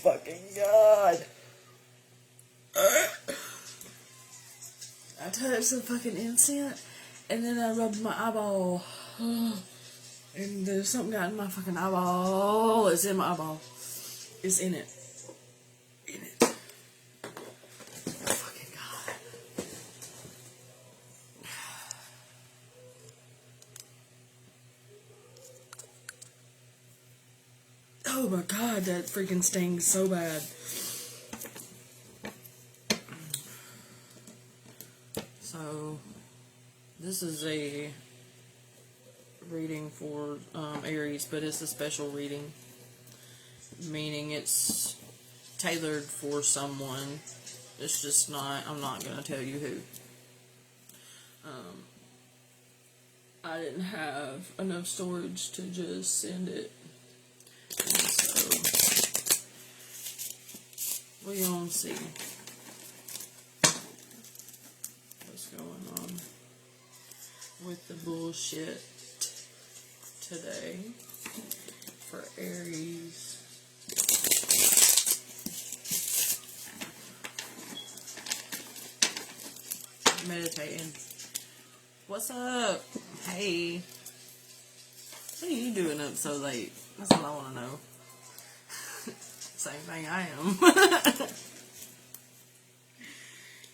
fucking god. I touched the fucking incense, and then I rubbed my eyeball. And there's something got in my fucking eyeball. It's in my eyeball. It's in it. In it. Oh, fucking god. Oh my god, that freaking stings so bad. So, this is a reading for Aries, but it's a special reading, meaning it's tailored for someone. It's just not, I'm not going to tell you who. I didn't have enough storage to just send it, and so we're going to see what's going on with the bullshit today for Aries. Meditating. What's up? Hey. What are you doing up so late? That's all I want to know. Same thing I am.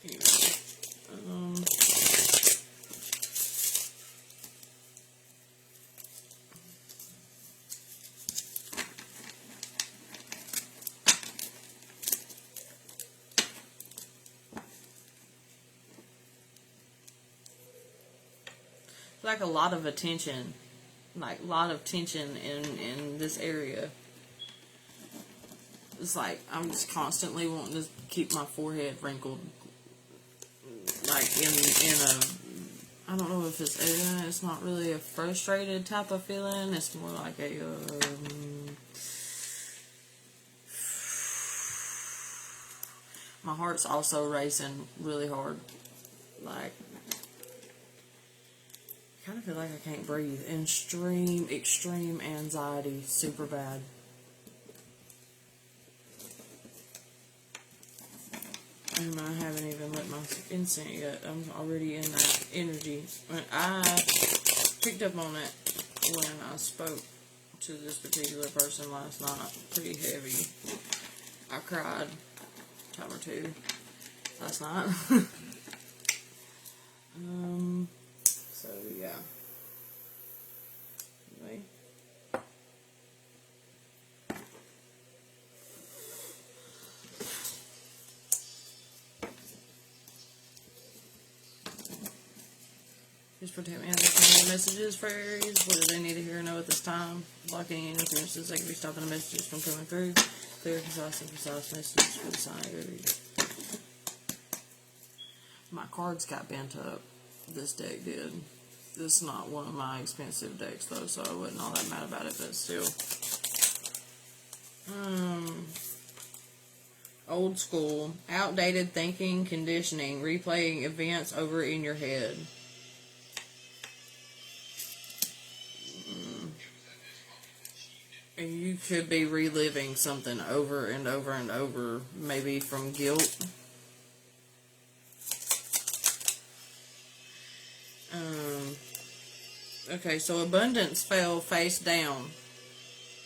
Anyway, like a lot of attention, like a lot of tension in this area. It's like I'm just constantly wanting to keep my forehead wrinkled, like in a, I don't know if it's not really a frustrated type of feeling. It's more like a my heart's also racing really hard, like I kind of feel like I can't breathe. Extreme anxiety, super bad. And I haven't even lit my incense yet. I'm already in that energy. I picked up on it when I spoke to this particular person last night. Pretty heavy. I cried a time or two last night. So yeah. Anyway. Please protect me. Understanding messages for Aries. What do they need to hear or know at this time? Blocking interferences that could be stopping the messages from coming through. Clear, concise, and precise messages for the sign of Aries. My cards got bent up. This deck did. This is not one of my expensive decks though, so I wasn't all that mad about it, but still. Old school. Outdated thinking, conditioning, replaying events over in your head. And you could be reliving something over and over and over, maybe from guilt. Okay, so abundance fell face down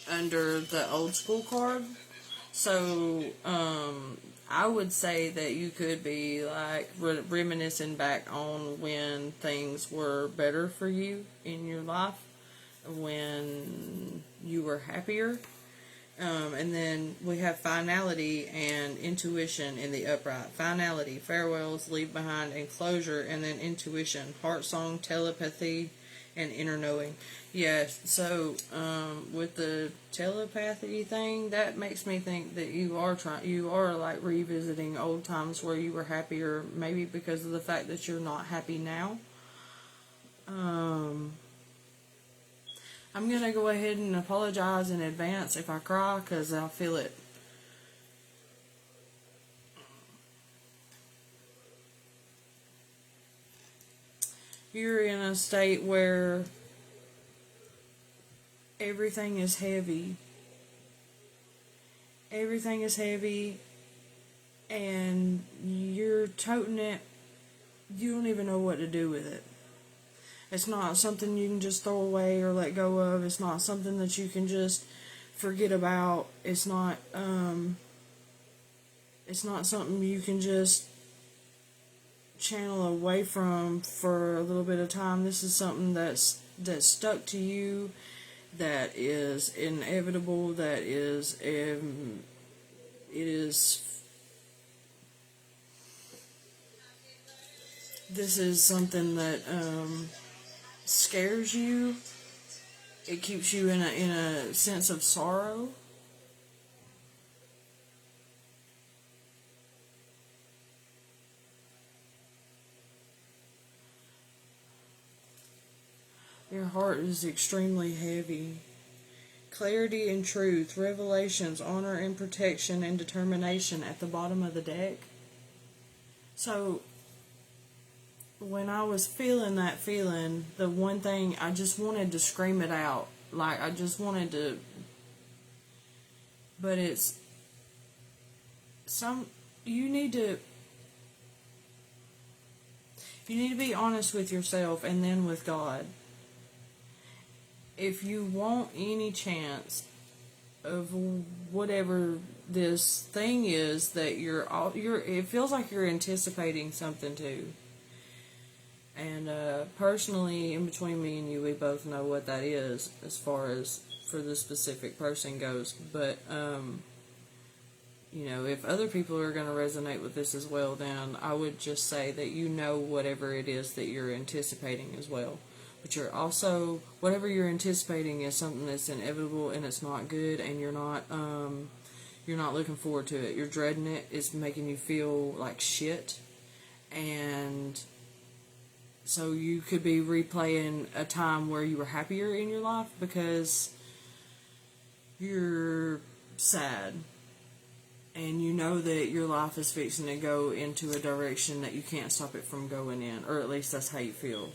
under the old school card. So, I would say that you could be like reminiscing back on when things were better for you in your life, when you were happier. And then we have finality and intuition in the upright. Finality, farewells, leave behind, and closure, and then intuition, heart song, telepathy, and inner knowing. Yes, so with the telepathy thing, that makes me think that you are like revisiting old times where you were happier, maybe because of the fact that you're not happy now. I'm going to go ahead and apologize in advance if I cry, because I feel it. You're in a state where everything is heavy, everything is heavy, and you're toting it, you don't even know what to do with it. It's not something you can just throw away or let go of. It's not something that you can just forget about. It's not something you can just channel away from for a little bit of time. This is something that's stuck to you, that is inevitable, that is this is something that scares you. It keeps you in a sense of sorrow. Your heart is extremely heavy. Clarity and truth, revelations, honor and protection, and determination at the bottom of the deck. So, when I was feeling that feeling, the one thing, I just wanted to scream it out. Like, I just wanted to... But it's... You need to be honest with yourself and then with God. If you want any chance of whatever this thing is that it feels like you're anticipating something too. And personally, in between me and you, we both know what that is as far as for the specific person goes. But if other people are going to resonate with this as well, then I would just say that whatever it is that you're anticipating as well. But you're also, whatever you're anticipating is something that's inevitable and it's not good, and you're not looking forward to it. You're dreading it. It's making you feel like shit. And so you could be replaying a time where you were happier in your life because you're sad. And you know that your life is fixing to go into a direction that you can't stop it from going in. Or at least that's how you feel.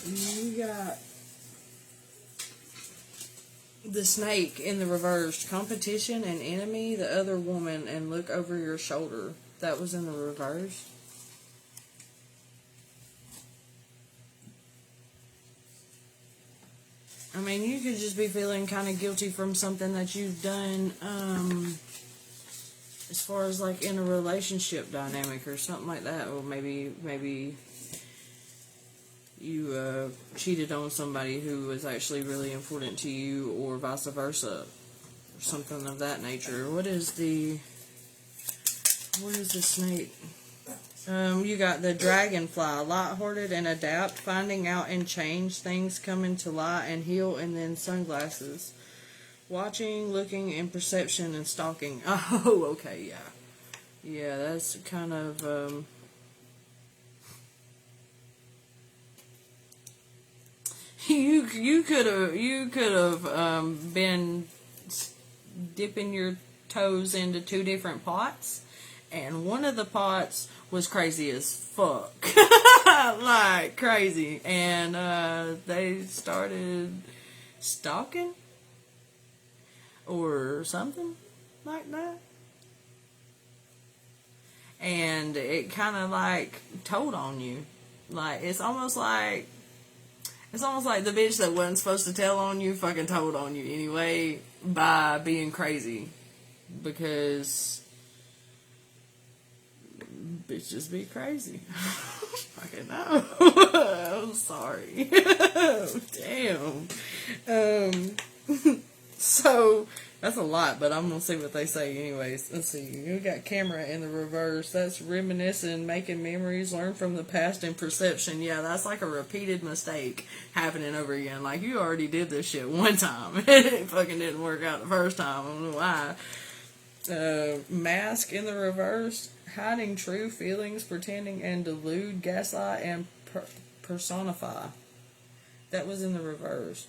You got the snake in the reversed. Competition and enemy, the other woman, and look over your shoulder. That was in the reverse. I mean, you could just be feeling kind of guilty from something that you've done, as far as like in a relationship dynamic or something like that. Or maybe you cheated on somebody who was actually really important to you, or vice versa, or something of that nature. What is the snake? You got the dragonfly, lighthearted and adapt, finding out and change things, coming to light and heal, and then sunglasses. Watching, looking, and perception and stalking. Oh, okay, yeah. Yeah, that's kind of, you could have been dipping your toes into two different pots, and one of the pots was crazy as fuck. Like crazy. And they started stalking or something like that. And it kind of like told on you. Like it's almost like the bitch that wasn't supposed to tell on you fucking told on you anyway by being crazy. Because bitches be crazy. Fucking no. I'm sorry. Damn. So that's a lot, but I'm gonna see what they say anyways. Let's see. You got camera in the reverse. That's reminiscing, making memories, learn from the past, and perception. Yeah, that's like a repeated mistake happening over again. Like you already did this shit one time. It fucking didn't work out the first time. I don't know why. Mask in the reverse, hiding true feelings, pretending and delude, gaslight, and personify. That was in the reverse.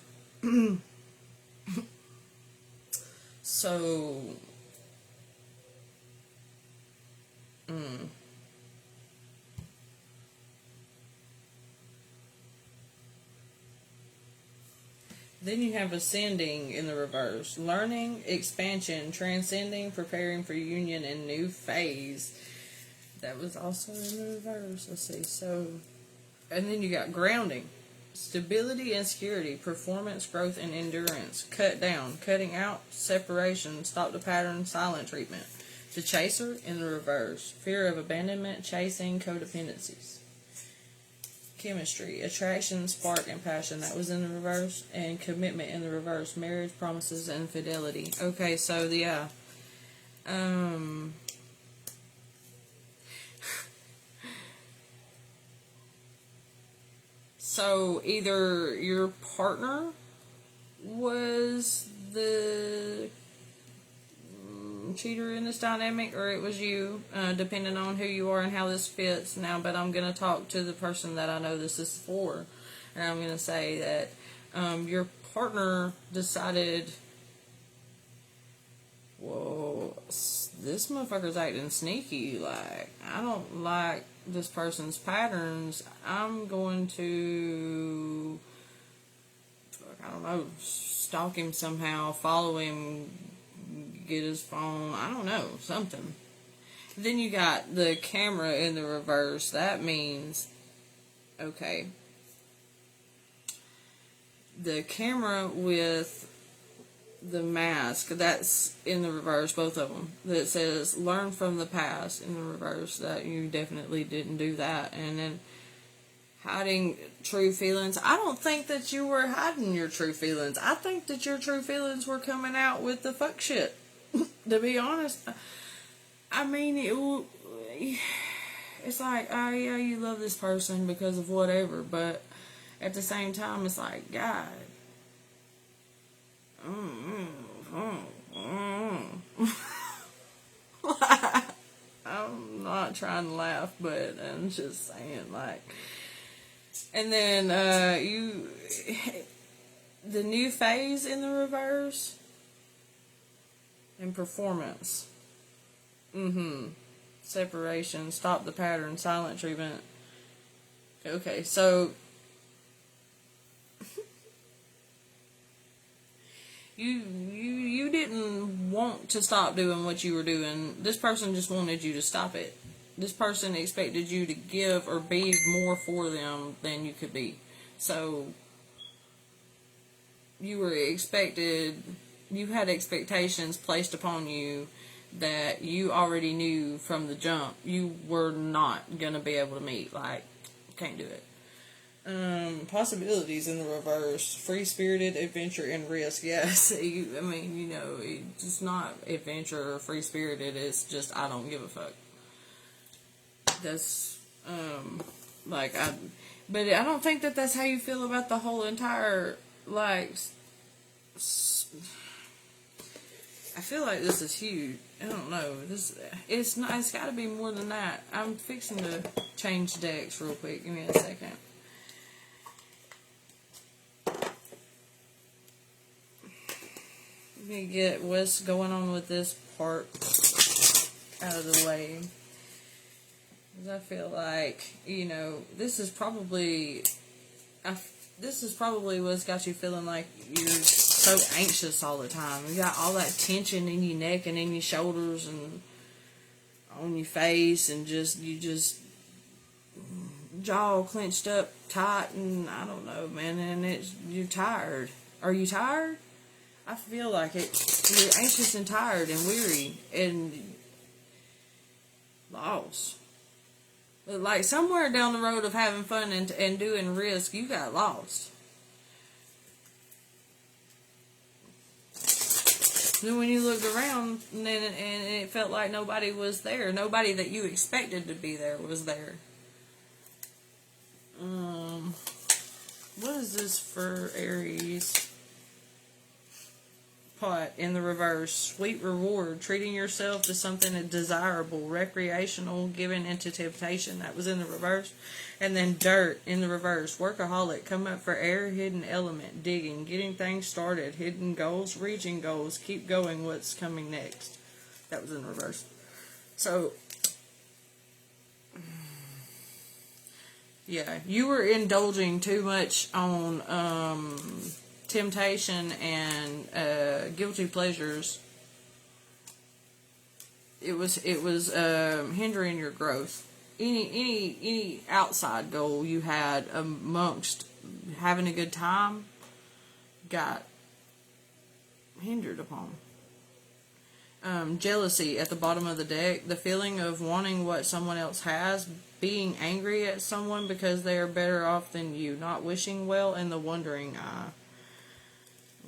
So, Then you have ascending in the reverse. Learning, expansion, transcending, preparing for union and new phase. That was also in the reverse. Let's see. So, and then you got grounding. Stability and security, performance, growth, and endurance. Cut down, cutting out, separation, stop the pattern, silent treatment. The chaser in the reverse. Fear of abandonment, chasing, codependencies. Chemistry, attraction, spark, and passion. That was in the reverse. And commitment in the reverse. Marriage, promises, and fidelity. Okay, so yeah. So either your partner was the cheater in this dynamic, or it was you, depending on who you are and how this fits now. But I'm going to talk to the person that I know this is for, and I'm going to say that your partner decided, whoa, this motherfucker's acting sneaky. Like, I don't like this person's patterns. I'm going to, I don't know, stalk him somehow, follow him, get his phone, I don't know, something. Then you got the camera in the reverse. That means, okay, the camera with the mask, that's in the reverse, both of them, that says learn from the past in the reverse. That you definitely didn't do that. And then hiding true feelings. I don't think that you were hiding your true feelings. I think that your true feelings were coming out with the fuck shit. To be honest, I mean, it's like, oh yeah, you love this person because of whatever, but at the same time, it's like, God, I'm not trying to laugh, but I'm just saying, like, and then the new phase in the reverse, and performance, separation, stop the pattern, silent treatment. Okay, so you didn't want to stop doing what you were doing. This person just wanted you to stop it. This person expected you to give or be more for them than you could be. So you had expectations placed upon you that you already knew from the jump you were not going to be able to meet. Like, can't do it. Possibilities in the reverse. Free-spirited, adventure, and risk. Yes, it's not adventure or free-spirited. It's just, I don't give a fuck. That's, but I don't think that that's how you feel about the whole entire, like, I feel like this is huge. I don't know. It's got to be more than that. I'm fixing to change decks real quick. Give me a second. Let me get what's going on with this part out of the way. Because I feel like, this is probably what's got you feeling like you're so anxious all the time. You got all that tension in your neck and in your shoulders and on your face, and you just jaw clenched up tight, and I don't know, man, and you're tired. Are you tired? I feel like it. You're anxious and tired and weary and lost. But like somewhere down the road of having fun and doing risk, you got lost. Then when you looked around, and it felt like nobody was there. Nobody that you expected to be there was there. What is this for Aries? Pot in the reverse. Sweet reward. Treating yourself to something desirable. Recreational. Giving into temptation. That was in the reverse. And then dirt in the reverse. Workaholic. Come up for air. Hidden element. Digging. Getting things started. Hidden goals. Reaching goals. Keep going. What's coming next? That was in the reverse. So, yeah, you were indulging too much on temptation and guilty pleasures, it was hindering your growth. Any outside goal you had amongst having a good time got hindered upon. Jealousy at the bottom of the deck, the feeling of wanting what someone else has, being angry at someone because they are better off than you, not wishing well, and the wondering eye.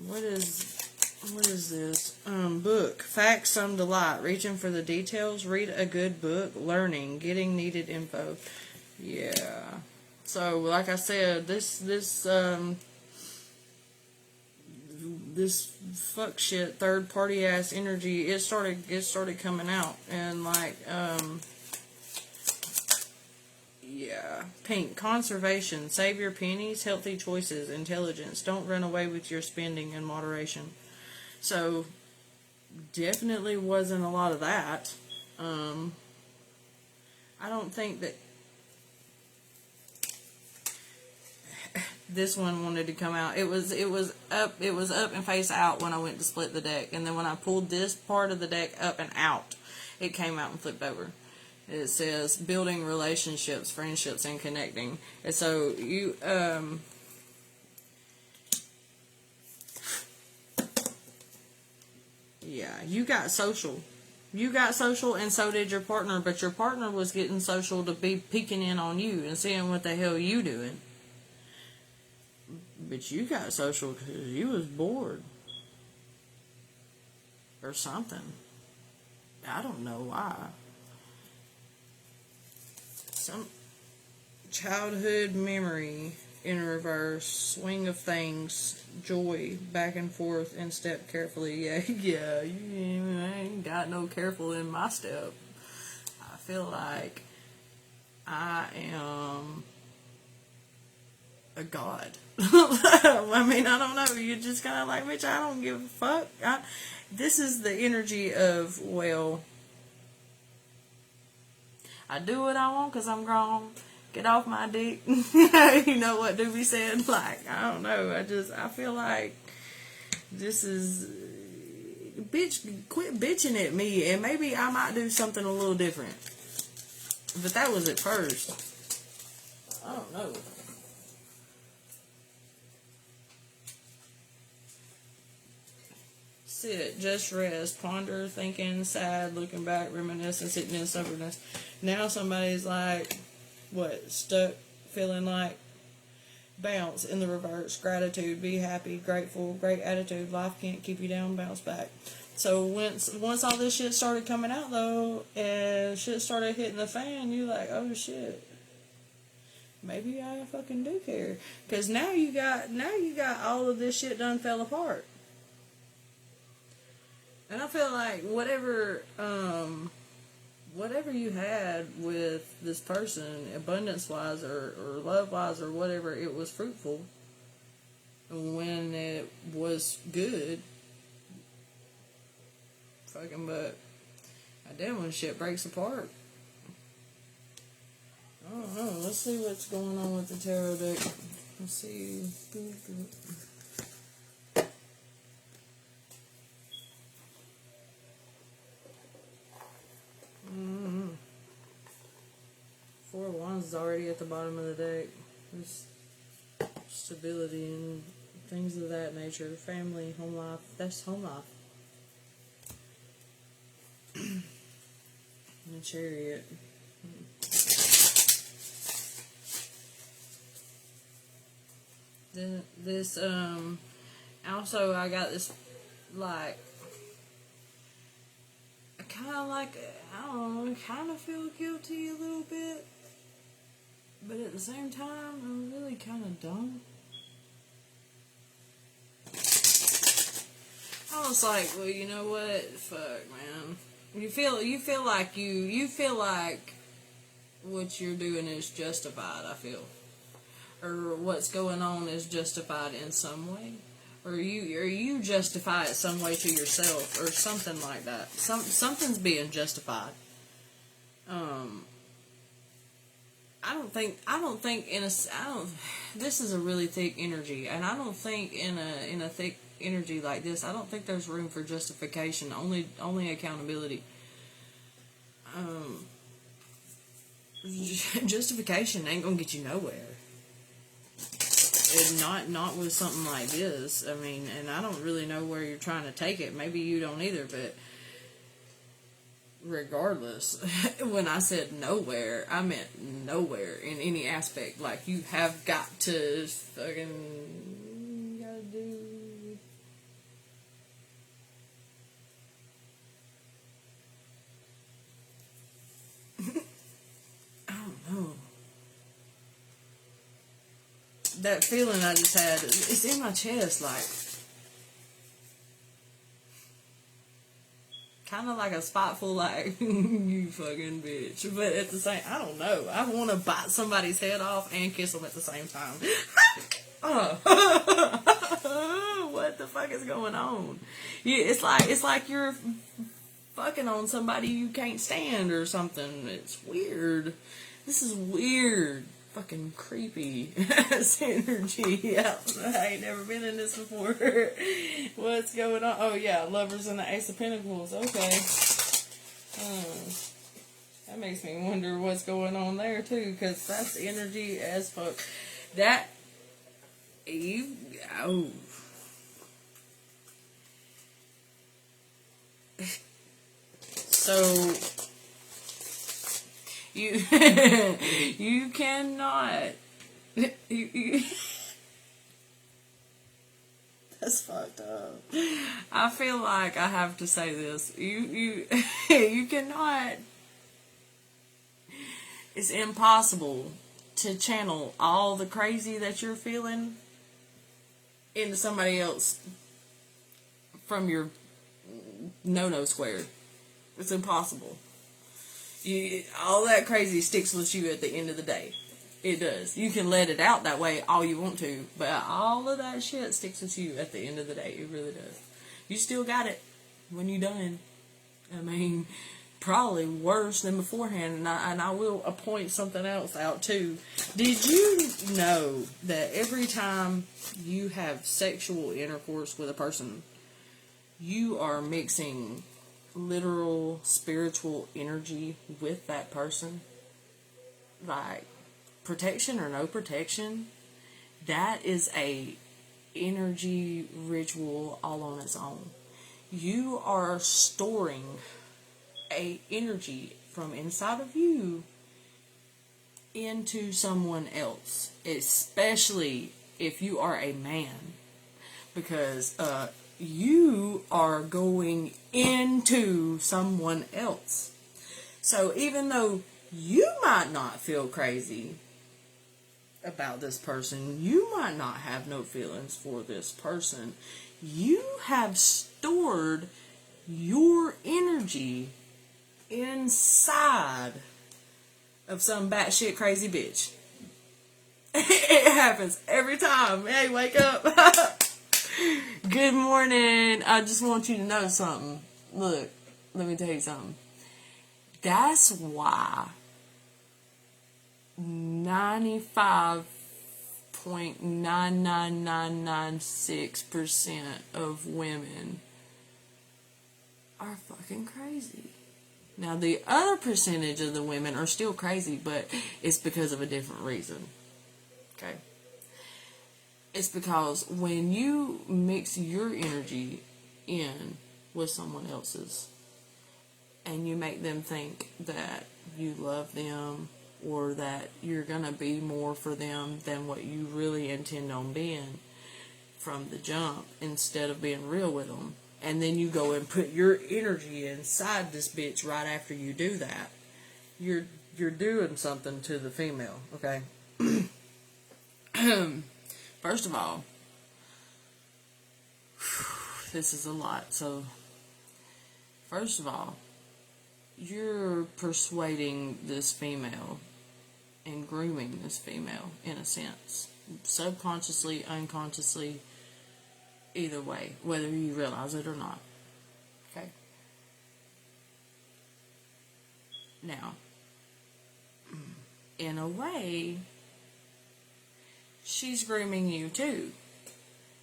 What is this? Book. Facts, some delight. Reaching for the details. Read a good book. Learning. Getting needed info. Yeah. So, like I said, this fuck shit, third party ass energy, it started coming out. And like, yeah. Pink. Conservation. Save your pennies. Healthy choices. Intelligence. Don't run away with your spending in moderation. So, definitely wasn't a lot of that. I don't think that this one wanted to come out. It was up and face out when I went to split the deck, and then when I pulled this part of the deck up and out, it came out and flipped over. It says building relationships, friendships, and connecting. And so you yeah, you got social. You got social, and so did your partner, but your partner was getting social to be peeking in on you and seeing what the hell you doing. But you got social because you was bored. Or something. I don't know why. Some childhood memory in reverse. Swing of things. Joy. Back and forth and step carefully. Yeah, you ain't got no careful in my step. I feel like I am a god. I mean, I don't know. You're just kind of like, bitch, I don't give a fuck. This is the energy of, well, I do what I want because I'm grown. Get off my dick. You know what Doobie said? Like, I don't know. I feel like this is, bitch, quit bitching at me, and maybe I might do something a little different. But that was at first. I don't know. Sit, just rest, ponder, thinking, sad, looking back, reminiscing, sitting in soberness. Now somebody's like, what, stuck, feeling like, bounce in the reverse, gratitude, be happy, grateful, great attitude, life can't keep you down, bounce back. So once all this shit started coming out though, and shit started hitting the fan, you like, oh shit, maybe I fucking do care. Because now you got all of this shit done fell apart. And I feel like whatever you had with this person, abundance-wise or love-wise or whatever, it was fruitful. And when it was good, fucking, but damn, when shit breaks apart. I don't know. Let's see what's going on with the tarot deck. Let's see. Four of Wands is already at the bottom of the deck. There's stability and things of that nature. Family, home life. That's home life. And a Chariot. Then this, also I got this, like, I kind of like, I don't know, kind of feel guilty a little bit. But at the same time, I'm really kind of dumb. I was like, well, you know what? Fuck, man. You feel like what you're doing is justified, I feel. Or what's going on is justified in some way. Or you justify it some way to yourself, or something like that. I don't think in a, I don't, this is a really thick energy, and I don't think in a thick energy like this, I don't think there's room for justification, only accountability. Justification ain't gonna get you nowhere. And not with something like this. I mean, and I don't really know where you're trying to take it. Maybe you don't either, but regardless, when I said nowhere, I meant nowhere in any aspect. Like, you have got to fucking gotta do. I don't know. That feeling I just had, it's in my chest, like, kind of like a spiteful, like, you fucking bitch. But at the same, I don't know. I want to bite somebody's head off and kiss them at the same time. What the fuck is going on? Yeah, it's like you're fucking on somebody you can't stand or something. It's weird. This is weird. Fucking creepy ass energy. I ain't never been in this before. What's going on? Oh yeah, Lovers and the Ace of Pentacles. Okay. That makes me wonder what's going on there too, because that's energy as fuck. That you So you you cannot you that's fucked up. I feel like I have to say this. You you cannot. It's impossible to channel all the crazy that you're feeling into somebody else from your no square. It's impossible. All that crazy sticks with you at the end of the day. It does. You can let it out that way all you want to, but all of that shit sticks with you at the end of the day. It really does. You still got it when you're done. I mean, probably worse than beforehand, and I will point something else out too. Did you know that every time you have sexual intercourse with a person, you are mixing literal spiritual energy with that person? Like, protection or no protection, that is a energy ritual all on its own. You are storing a energy from inside of you into someone else, especially if you are a man, because you are going into someone else. So even though you might not feel crazy about this person, you might not have no feelings for this person, you have stored your energy inside of some batshit crazy bitch. It happens every time. Hey, wake up. Good morning. I just want you to know something. Look, let me tell you something. That's why 95.99996% of women are fucking crazy. Now, the other percentage of the women are still crazy, but it's because of a different reason. Okay? It's because when you mix your energy in with someone else's, and you make them think that you love them, or that you're going to be more for them than what you really intend on being from the jump, instead of being real with them, and then you go and put your energy inside this bitch right after you do that, you're doing something to the female, okay? First of all, this is a lot. So, first of all, you're persuading this female and grooming this female, in a sense. Subconsciously, unconsciously, either way, whether you realize it or not. Okay? Now, in a way, she's grooming you too.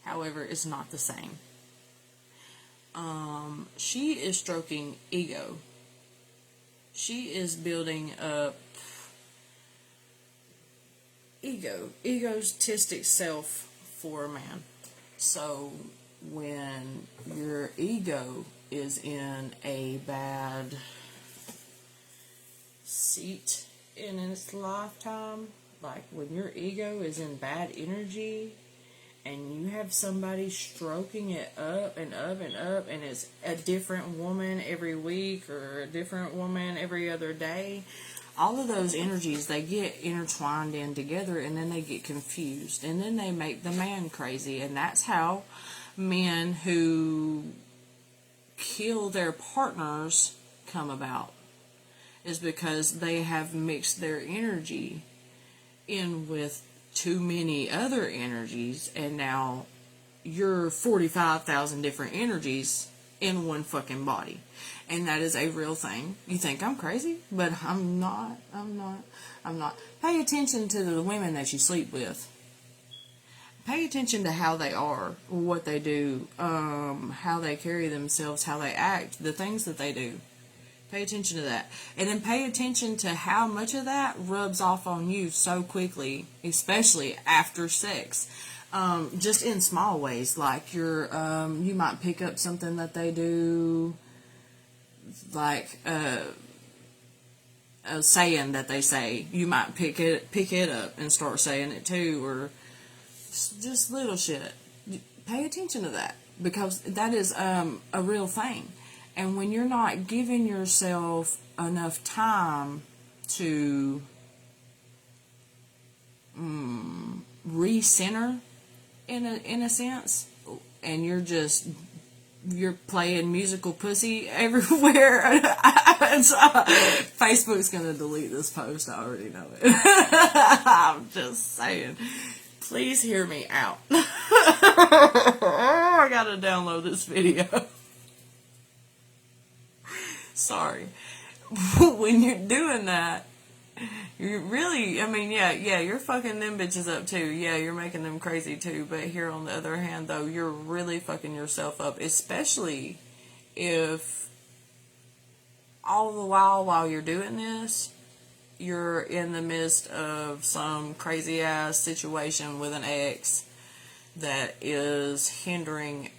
However, it's not the same. She is stroking ego. She is building up egotistic self for a man. So when your ego is in a bad seat in its lifetime, like when your ego is in bad energy and you have somebody stroking it up and up and up, and it's a different woman every week or a different woman every other day, all of those energies, they get intertwined in together, and then they get confused, and then they make the man crazy. And that's how men who kill their partners come about, is because they have mixed their energy in with too many other energies, and now you're 45,000 different energies in one fucking body. And that is a real thing. You think I'm crazy, but I'm not. Pay attention to the women that you sleep with. Pay attention to how they are, what they do, how they carry themselves, how they act, the things that they do. Pay attention to that. And then pay attention to how much of that rubs off on you so quickly, especially after sex. Just in small ways, like you might pick up something that they do, like a saying that they say. You might pick it up and start saying it too, or just little shit. Pay attention to that, because that is a real thing. And when you're not giving yourself enough time to recenter, in a sense, and you're playing musical pussy everywhere. Facebook's gonna delete this post. I already know it. I'm just saying. Please hear me out. I gotta download this video. Sorry. When you're doing that, you're really, you're fucking them bitches up too. Yeah, you're making them crazy too. But here on the other hand, though, you're really fucking yourself up. Especially if all the while you're doing this, you're in the midst of some crazy ass situation with an ex that is hindering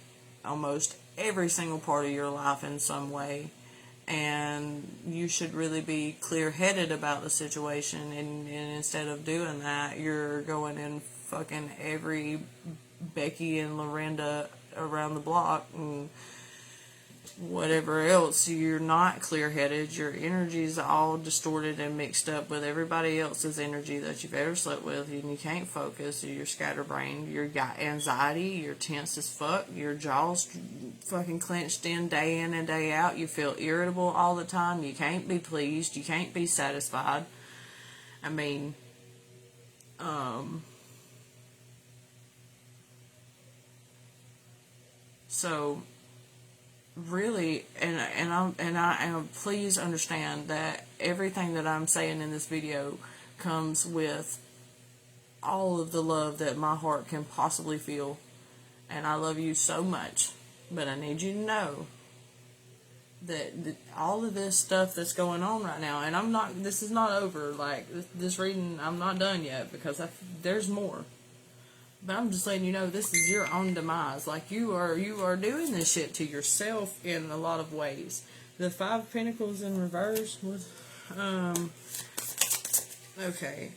almost every single part of your life in some way. And you should really be clear-headed about the situation, and instead of doing that, you're going and fucking every Becky and Lorinda around the block and whatever else. You're not clear-headed. Your energy's all distorted and mixed up with everybody else's energy that you've ever slept with, and you can't focus. You're scatterbrained. You've got anxiety. You're tense as fuck. Your jaw's fucking clenched in and day out. You feel irritable all the time. You can't be pleased. You can't be satisfied. So really, and please understand that everything that I'm saying in this video comes with all of the love that my heart can possibly feel, and I love you so much. But I need you to know that all of this stuff that's going on right now, and this is not over. Like this reading, I'm not done yet, because there's more. But I'm just letting you know, this is your own demise. Like, you are doing this shit to yourself in a lot of ways. The Five of Pentacles in reverse was, okay.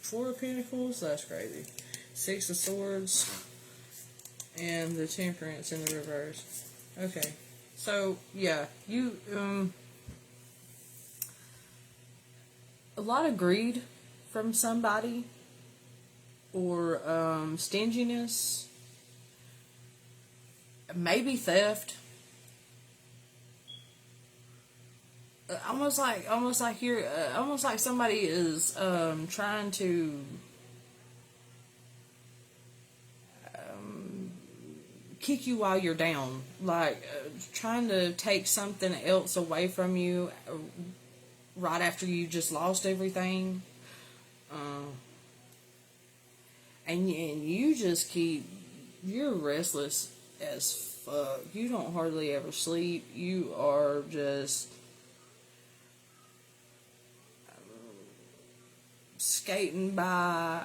Four of Pentacles, that's crazy. Six of Swords, and the Temperance in the reverse. Okay. So, yeah, you, a lot of greed from somebody, or stinginess, maybe theft. Almost like you're, almost like somebody is trying to kick you while you're down, like trying to take something else away from you right after you just lost everything. Uh, and you just you're restless as fuck. You don't hardly ever sleep. You are just skating by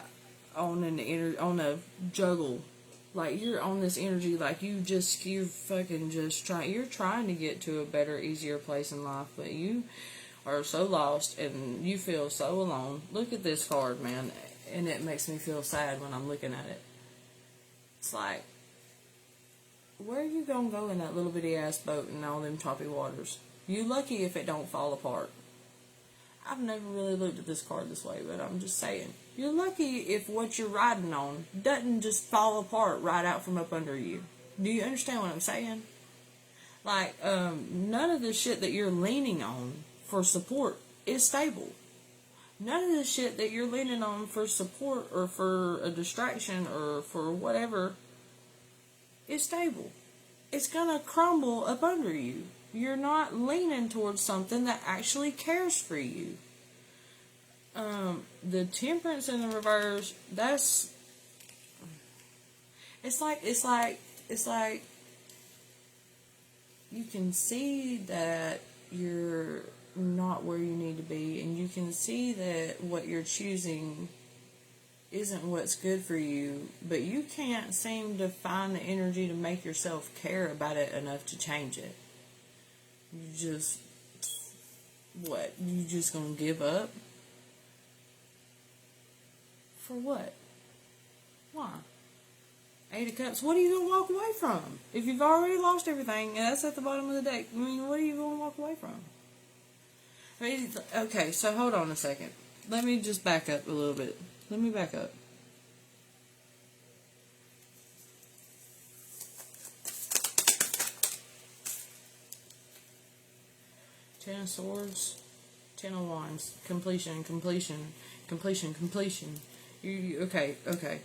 on a juggle. Like, you're on this energy, like you're fucking just you're trying to get to a better, easier place in life, but you are so lost and you feel so alone. Look at this card, man, and it makes me feel sad when I'm looking at it. It's like, where are you gonna go in that little bitty ass boat in all them choppy waters? You lucky if it don't fall apart. I've never really looked at this card this way, but I'm just saying. You're lucky if what you're riding on doesn't just fall apart right out from up under you. Do you understand what I'm saying? Like, none of the shit that you're leaning on for support is stable. None of the shit that you're leaning on for support or for a distraction or for whatever is stable. It's gonna crumble up under you. You're not leaning towards something that actually cares for you. The temperance in the reverse, it's like you can see that you're not where you need to be, and you can see that what you're choosing isn't what's good for you, but you can't seem to find the energy to make yourself care about it enough to change it. You just, what? You just gonna give up? For what? Why? 8 of Cups. What are you gonna walk away from? If you've already lost everything, and that's at the bottom of the deck, I mean, what are you gonna walk away from? I mean, okay, so hold on a second. Let me just back up a little bit. Let me back up. Ten of Swords, Ten of Wands, completion. Okay.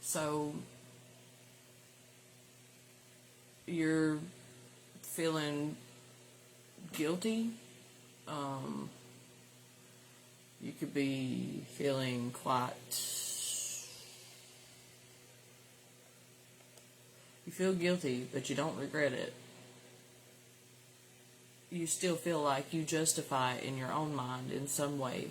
So, you're feeling guilty. You could be feeling quite... You feel guilty, but you don't regret it. You still feel like you justify it in your own mind in some way.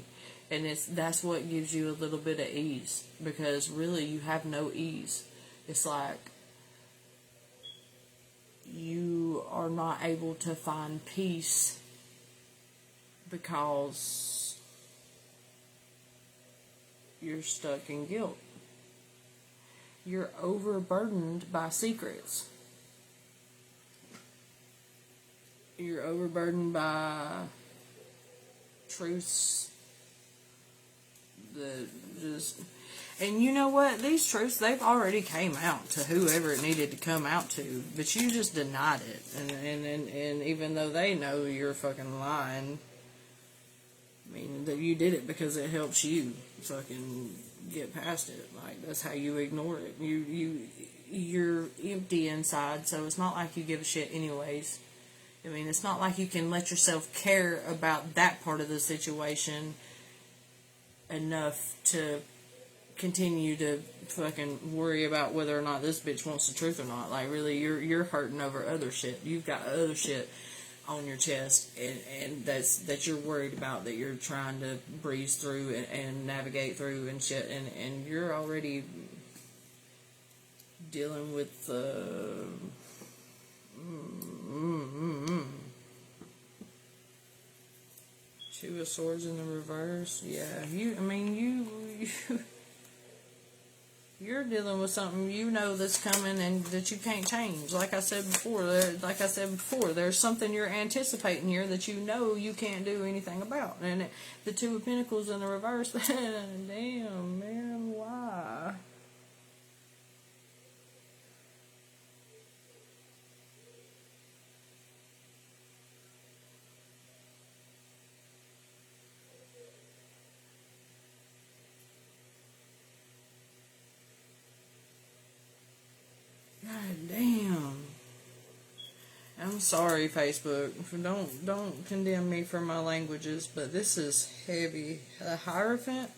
And that's what gives you a little bit of ease. Because really, you have no ease. It's like you are not able to find peace because you're stuck in guilt. You're overburdened by secrets. You're overburdened by truths that just... And you know what? These truths, they've already came out to whoever it needed to come out to, but you just denied it. And even though they know you're fucking lying, I mean, that you did it because it helps you fucking get past it. Like, that's how you ignore it. You're empty inside, so it's not like you give a shit anyways. I mean, it's not like you can let yourself care about that part of the situation enough to continue to fucking worry about whether or not this bitch wants the truth or not. Like, really, you're hurting over other shit. You've got other shit on your chest, and that you're worried about, that you're trying to breeze through and navigate through and shit, and you're already dealing with Two of Swords in the reverse. Yeah, you're dealing with something you know that's coming and that you can't change. Like I said before, there's something you're anticipating here that you know you can't do anything about. And the Two of Pentacles in the reverse, damn, man, why? I'm sorry, Facebook. Don't condemn me for my languages, but this is heavy. A Hierophant.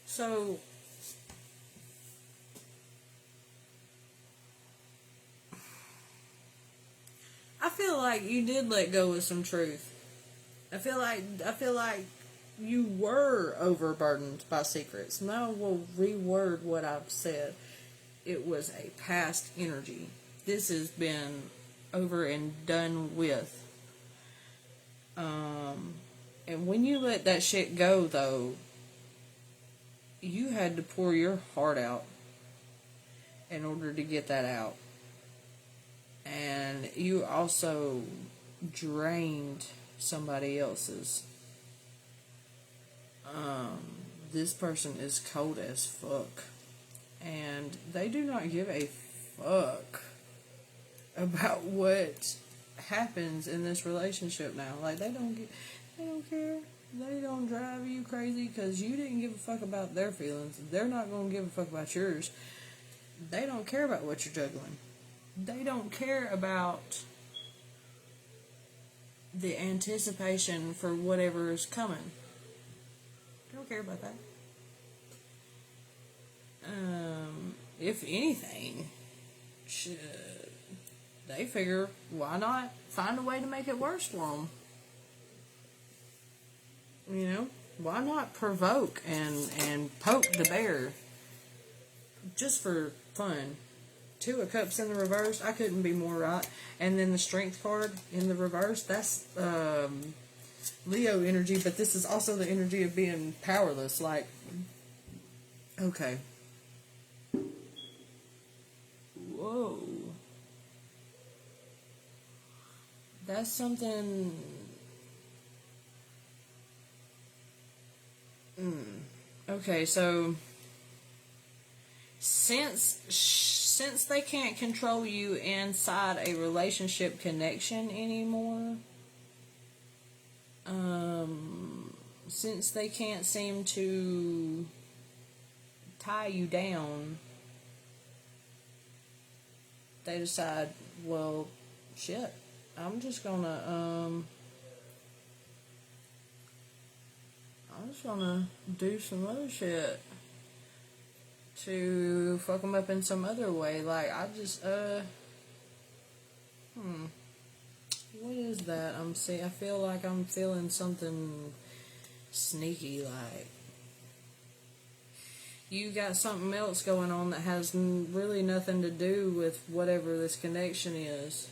So I feel like you did let go of some truth. I feel like you were overburdened by secrets. Now we'll reword what I've said. It was a past energy. This has been over and done with. And when you let that shit go, though, you had to pour your heart out in order to get that out. And you also drained somebody else's. This person is cold as fuck. And they do not give a fuck about what happens in this relationship now. Like, they don't care. They don't drive you crazy because you didn't give a fuck about their feelings. They're not going to give a fuck about yours. They don't care about what you're juggling. They don't care about the anticipation for whatever is coming. They don't care about that. If anything, they figure, why not find a way to make it worse for them? You know, why not provoke and poke the bear just for fun? 2 of Cups in the reverse, I couldn't be more right. And then the Strength card in the reverse, that's Leo energy, but this is also the energy of being powerless. Like, okay. Whoa. That's something. Okay, so since they can't control you inside a relationship connection anymore, since they can't seem to tie you down, they decide, well, shit, I'm just gonna do some other shit to fuck them up in some other way. Like, I just, what is that? I feel like I'm feeling something sneaky, like, you got something else going on that has really nothing to do with whatever this connection is.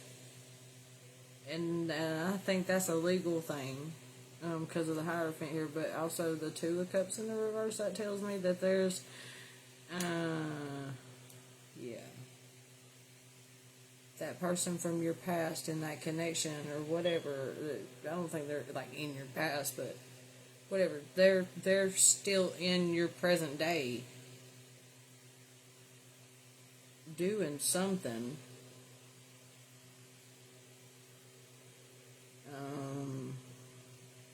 And I think that's a legal thing, because of the Hierophant here, but also the 2 of Cups in the reverse, that tells me that there's, yeah, that person from your past in that connection or whatever. I don't think they're like in your past, but whatever, they're still in your present day doing something.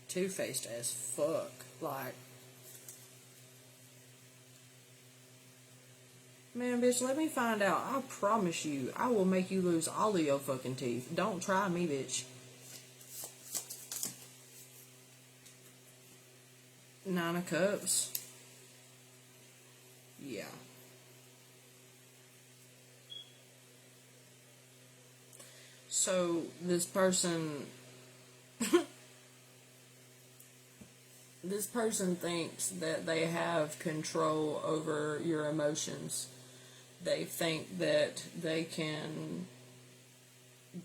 Two-faced as fuck. Like, man, bitch, let me find out. I promise you, I will make you lose all of your fucking teeth. Don't try me, bitch. 9 of Cups. Yeah. So, this person... this person thinks that they have control over your emotions. They think that they can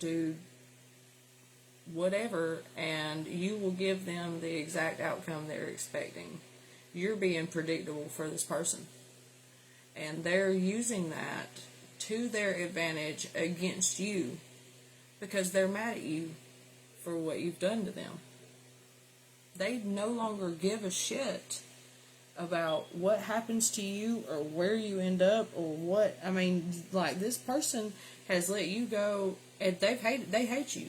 do whatever and you will give them the exact outcome they're expecting. You're being predictable for this person. And they're using that to their advantage against you because they're mad at you for what you've done to them. They no longer give a shit about what happens to you or where you end up or what. I mean, like, this person has let you go and they hate you.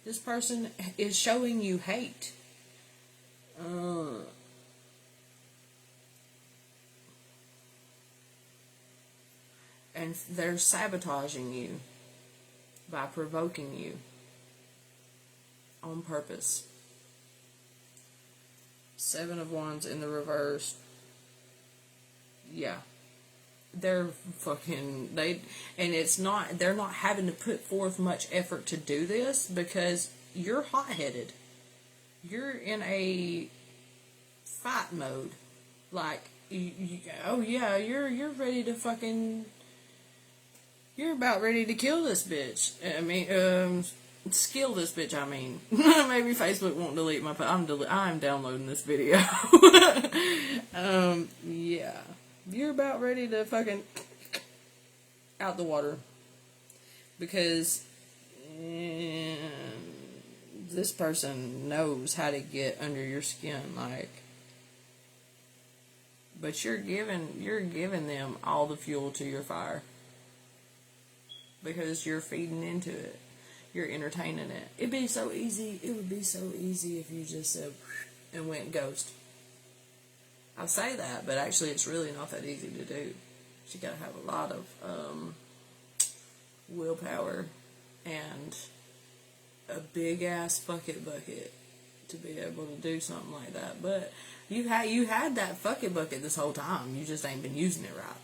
This person is showing you hate. And they're sabotaging you by provoking you on purpose. 7 of Wands in the reverse. Yeah. They're and it's not, they're not having to put forth much effort to do this because you're hot-headed. You're in a fight mode. Like, oh yeah, you're ready to fucking, you're about ready to kill this bitch. I mean, skill this bitch, I mean. Maybe Facebook won't delete my, I'm downloading this video. Yeah. You're about ready to fucking out the water. Because this person knows how to get under your skin, like, but you're giving them all the fuel to your fire. Because you're feeding into it. You're entertaining it. It'd be so easy. It would be so easy if you just said and went ghost. I say that, but actually it's really not that easy to do. You gotta have a lot of willpower and a big ass bucket to be able to do something like that. But you had that fucking bucket this whole time. You just ain't been using it right.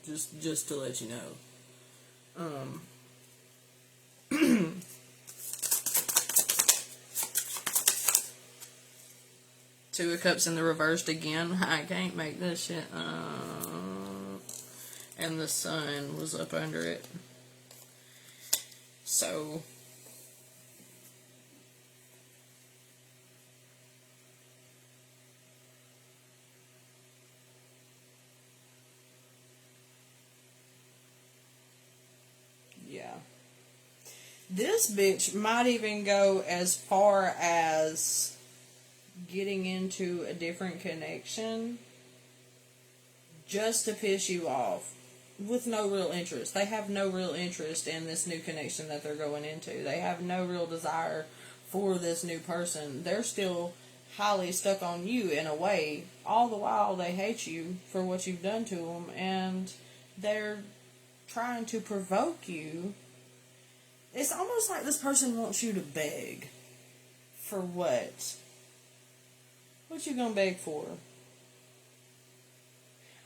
Just to let you know. 2 of Cups in the reversed again. I can't make this shit up. And the Sun was up under it. So, yeah. This bitch might even go as far as getting into a different connection just to piss you off with no real interest. They have no real interest in this new connection that they're going into. They have no real desire for this new person. They're still highly stuck on you in a way. All the while they hate you for what you've done to them, and they're trying to provoke you. It's almost like this person wants you to beg. For what? What you gonna beg for?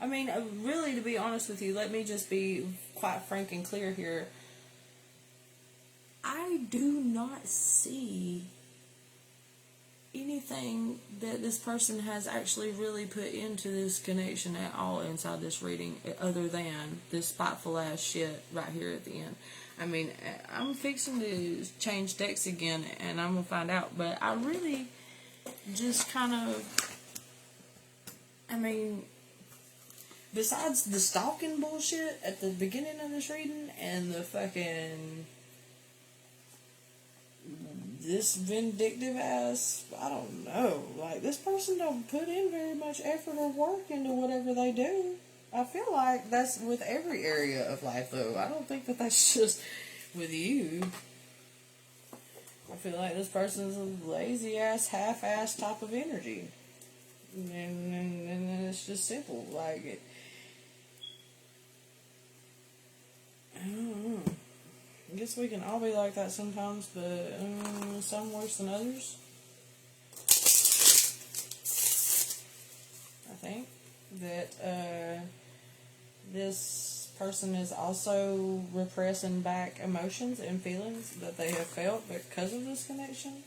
I mean, really, to be honest with you, let me just be quite frank and clear here. I do not see anything that this person has actually really put into this connection at all inside this reading, other than this spiteful ass shit right here at the end. I mean, I'm fixing to change decks again, and I'm gonna find out, but I really just kind of, I mean, besides the stalking bullshit at the beginning of this reading and the fucking, this vindictive ass, I don't know, like, this person don't put in very much effort or work into whatever they do. I feel like that's with every area of life, though. I don't think that that's just with you. I feel like this person's a lazy-ass, half-ass type of energy. And it's just simple. Like, I don't know. I guess we can all be like that sometimes, but some worse than others. I think that this person is also repressing back emotions and feelings that they have felt because of this connection.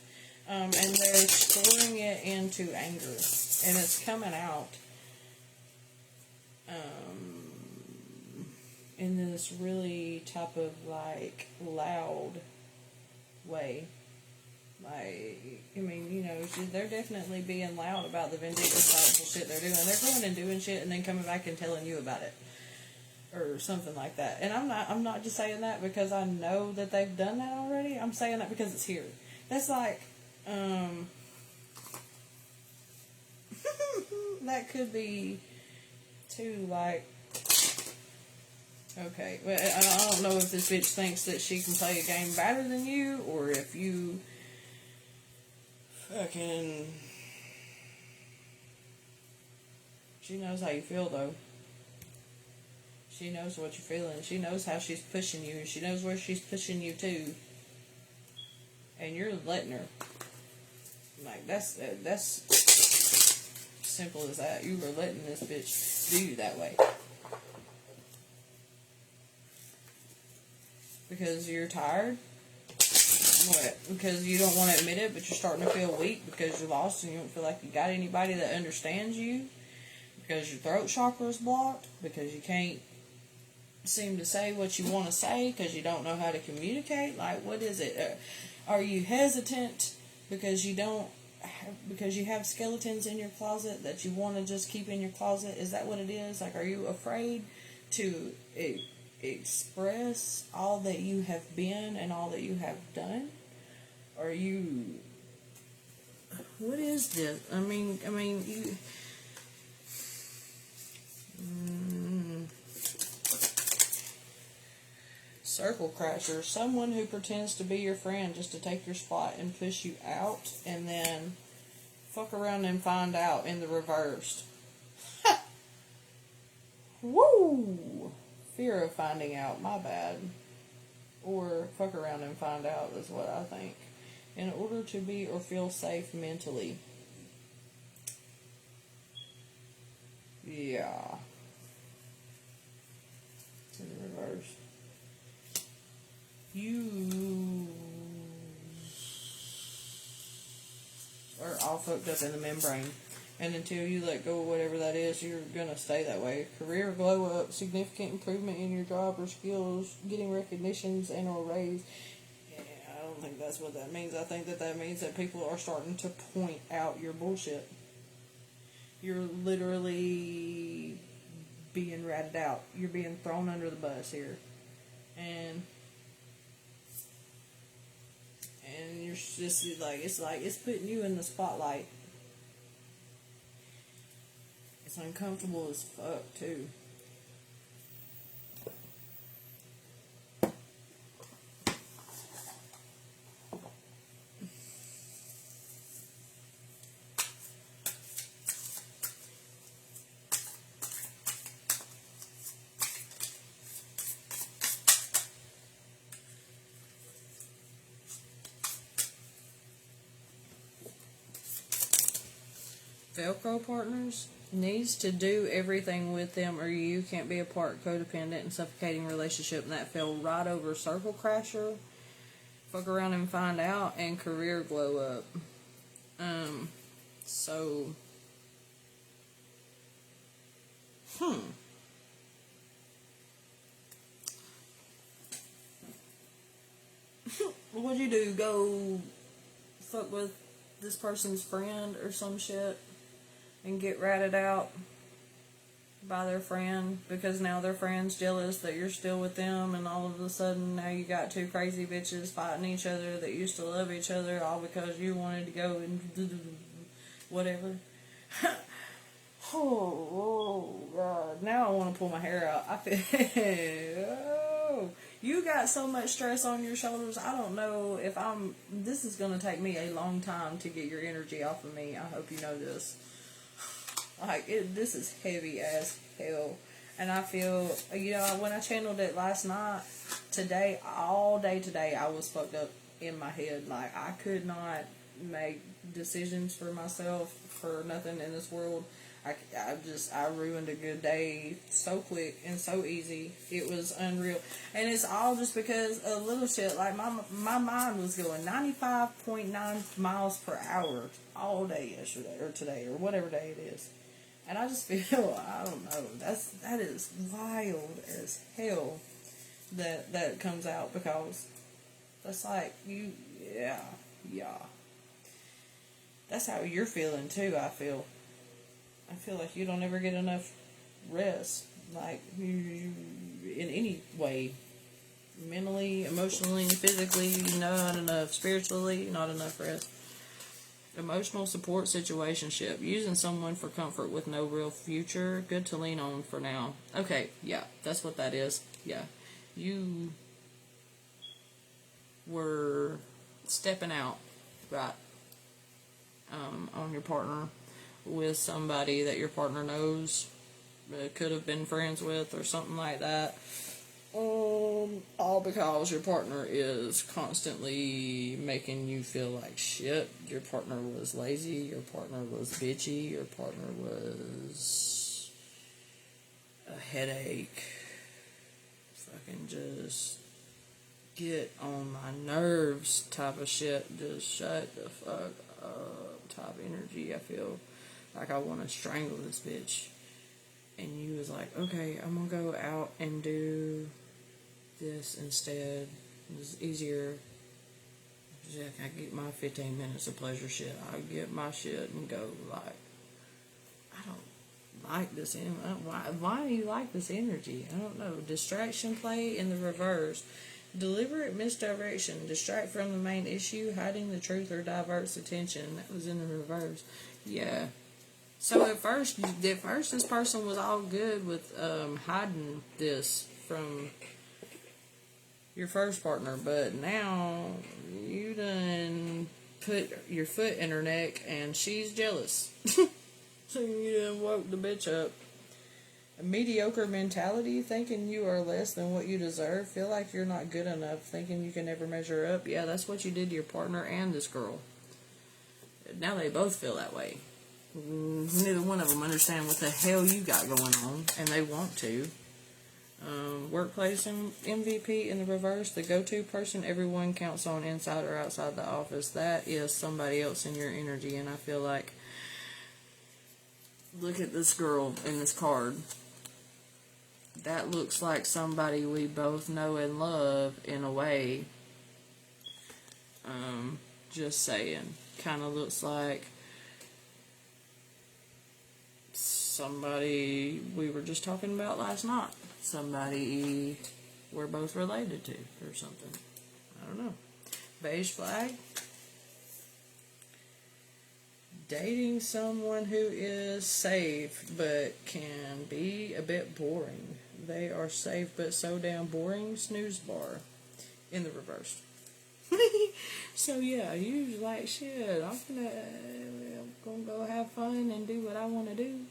And they're storing it into anger. And it's coming out in this really type of, like, loud way. Like, I mean, you know, they're definitely being loud about the vindictive, spiteful shit they're doing. They're going and doing shit and then coming back and telling you about it. Or something like that. And I'm not just saying that because I know that they've done that already. I'm saying that because it's here. That's like, that could be too, like, okay, well, I don't know if this bitch thinks that she can play a game better than you, or if you fucking, she knows how you feel, though. She knows what you're feeling. She knows how she's pushing you. She knows where she's pushing you to. And you're letting her. Like, that's simple as that. You were letting this bitch do you that way. Because you're tired? What? Because you don't want to admit it, but you're starting to feel weak because you're lost and you don't feel like you got anybody that understands you? Because your throat chakra is blocked? Because you can't seem to say what you want to say because you don't know how to communicate? Like, what is it? Are you hesitant because you have skeletons in your closet that you want to just keep in your closet? Is that what it is? Like, are you afraid to express all that you have been and all that you have done? Are you... What is this? I mean, you... Circle crasher, someone who pretends to be your friend just to take your spot and push you out, and then fuck around and find out in the reversed. Woo! Fear of finding out, my bad. Or fuck around and find out is what I think. In order to be or feel safe mentally. Yeah. It's in the reverse. You are all fucked up in the membrane. And until you let go of whatever that is, you're going to stay that way. Career glow up, significant improvement in your job or skills, getting recognitions and or raise. Yeah, I don't think that's what that means. I think that means that people are starting to point out your bullshit. You're literally being ratted out. You're being thrown under the bus here. And you're just it's putting you in the spotlight. It's uncomfortable as fuck too. Velcro partners needs to do everything with them or you can't be a part codependent and suffocating relationship, and that fell right over circle crasher, fuck around and find out, and career glow up. So what'd you do? Go fuck with this person's friend or some shit and get ratted out by their friend because now their friend's jealous that you're still with them, and all of a sudden now you got two crazy bitches fighting each other that used to love each other all because you wanted to go and whatever. Oh God, now I want to pull my hair out. I feel you got so much stress on your shoulders. I don't know if this is going to take me a long time to get your energy off of me. I hope you know this. This is heavy as hell. And I feel, when I channeled it last night, all day today, I was fucked up in my head. Like, I could not make decisions for myself for nothing in this world. I ruined a good day so quick and so easy. It was unreal. And it's all just because of little shit. Like, my mind was going 95.9 miles per hour all day yesterday, or today, or whatever day it is. And I just feel, I don't know, that is wild as hell that comes out, because that's like, yeah. That's how you're feeling too, I feel. I feel like you don't ever get enough rest, like, you in any way. Mentally, emotionally, physically, not enough. Spiritually, not enough rest. Emotional support situationship. Using someone for comfort with no real future. Good to lean on for now. Okay, yeah, that's what that is. Yeah. You were stepping out, right, on your partner with somebody that your partner knows could have been friends with or something like that. All because your partner is constantly making you feel like shit. Your partner was lazy, your partner was bitchy, your partner was a headache. Fucking just get on my nerves type of shit. Just shut the fuck up type energy. I feel like I want to strangle this bitch. And you was like, okay, I'm gonna go out and do this instead. It's easier. I get my 15 minutes of pleasure shit. I get my shit and go. Like, I don't like this. Why do you like this energy? I don't know. Distraction play in the reverse. Deliberate misdirection. Distract from the main issue. Hiding the truth or diverts attention. That was in the reverse. Yeah. So at first this person was all good with hiding this from your first partner, but now you done put your foot in her neck and she's jealous. So you done woke the bitch up. A mediocre mentality, thinking you are less than what you deserve, feel like you're not good enough, thinking you can never measure up. Yeah, that's what you did to your partner and this girl. Now they both feel that way. Neither one of them understand what the hell you got going on, and they want to. Workplace MVP in the reverse, the go-to person everyone counts on inside or outside the office. That is somebody else in your energy, and I feel like, look at this girl in this card. That looks like somebody we both know and love in a way. Just saying. Kind of looks like somebody we were just talking about last night. Somebody we're both related to or something. I don't know. Beige flag. Dating someone who is safe but can be a bit boring. They are safe but so damn boring. Snooze bar in the reverse. So yeah, you like, shit, I'm gonna go have fun and do what I want to do.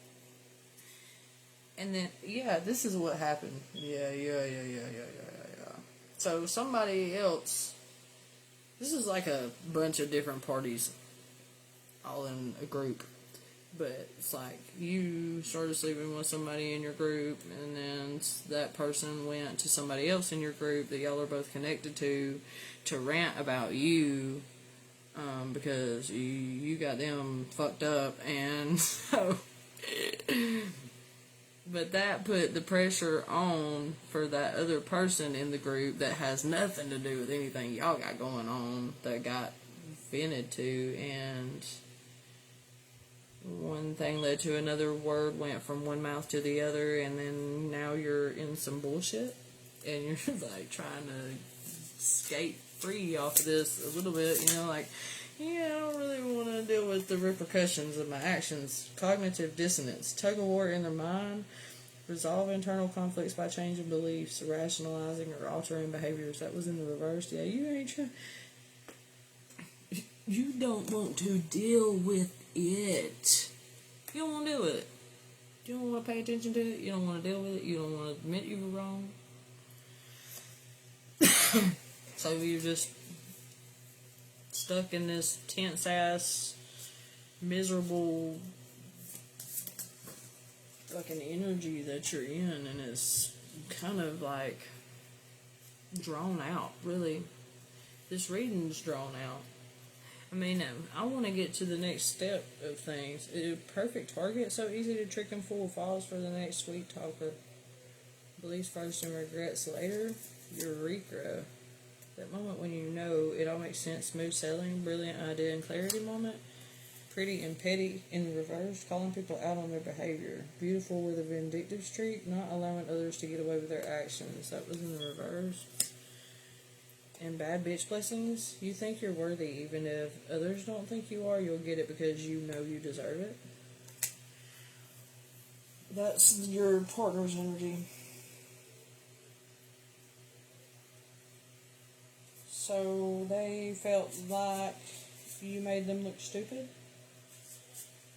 And then, yeah, this is what happened. Yeah. So somebody else, this is like a bunch of different parties all in a group. But it's like you started sleeping with somebody in your group, and then that person went to somebody else in your group that y'all are both connected to rant about you, because you got them fucked up, and so... But that put the pressure on for that other person in the group that has nothing to do with anything y'all got going on, that got vented to, and one thing led to another, word went from one mouth to the other, and then now you're in some bullshit, and you're like trying to skate free off of this a little bit, like, yeah, I don't really want to deal with the repercussions of my actions. Cognitive dissonance. Tug of war in their mind. Resolve internal conflicts by changing beliefs, rationalizing or altering behaviors. That was in the reverse. Yeah, you ain't trying. You don't want to deal with it. You don't want to deal with it. You don't want to pay attention to it. You don't want to deal with it. You don't want to admit you were wrong. So you're just stuck in this tense ass, miserable fucking energy that you're in, and it's kind of like drawn out, really. This reading's drawn out. I mean, I want to get to the next step of things. Perfect target, so easy to trick and fool. Falls for the next sweet talker. Believes first and regrets later. Eureka. That moment when you know it all makes sense. Smooth sailing, brilliant idea and clarity moment. Pretty and petty in reverse, calling people out on their behavior. Beautiful with a vindictive streak, not allowing others to get away with their actions. That was in the reverse. And bad bitch blessings, you think you're worthy even if others don't think you are. You'll get it because you know you deserve it. That's your partner's energy. So they felt like you made them look stupid.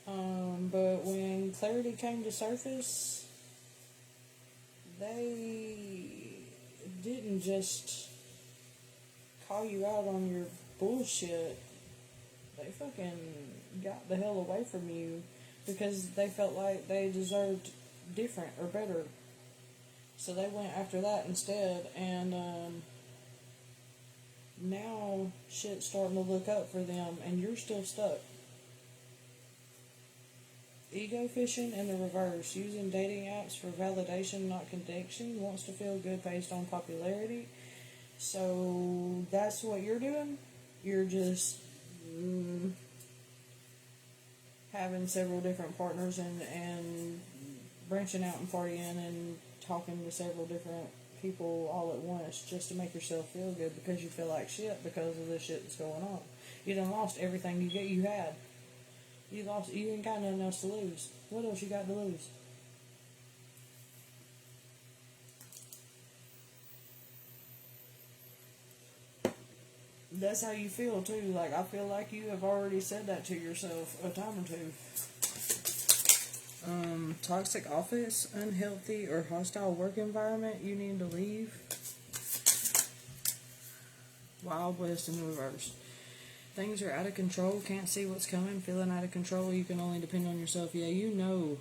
But when clarity came to surface, they didn't just call you out on your bullshit. They fucking got the hell away from you because they felt like they deserved different or better. So they went after that instead, and now shit's starting to look up for them, and you're still stuck. Ego fishing in the reverse, using dating apps for validation, not connection, wants to feel good based on popularity. So that's what you're doing. You're just having several different partners and branching out and partying and talking to several different people all at once just to make yourself feel good because you feel like shit because of the shit that's going on. You done lost everything you had. You ain't got nothing else to lose. What else you got to lose? That's how you feel too. Like, I feel like you have already said that to yourself a time or two. Toxic office, unhealthy or hostile work environment, you need to leave. Wild West in the reverse. Things are out of control, can't see what's coming, feeling out of control, you can only depend on yourself. Yeah, you know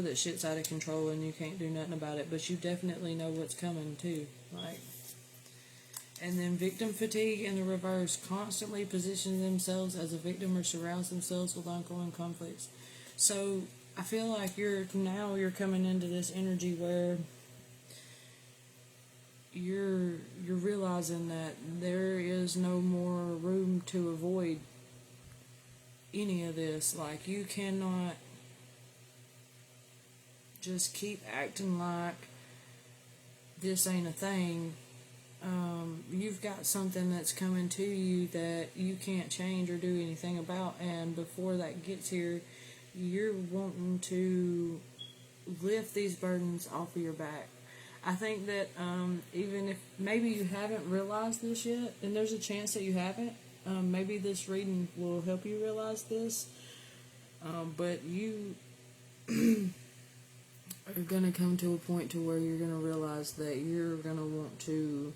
that shit's out of control and you can't do nothing about it, but you definitely know what's coming too. Like, and then victim fatigue in the reverse, constantly position themselves as a victim or surrounds themselves with ongoing conflicts. So I feel like you're coming into this energy where you're realizing that there is no more room to avoid any of this. Like, you cannot just keep acting like this ain't a thing. You've got something that's coming to you that you can't change or do anything about, and before that gets here, you're wanting to lift these burdens off of your back. I think that even if maybe you haven't realized this yet, and there's a chance that you haven't, maybe this reading will help you realize this, but you are going to come to a point to where you're going to realize that you're going to want to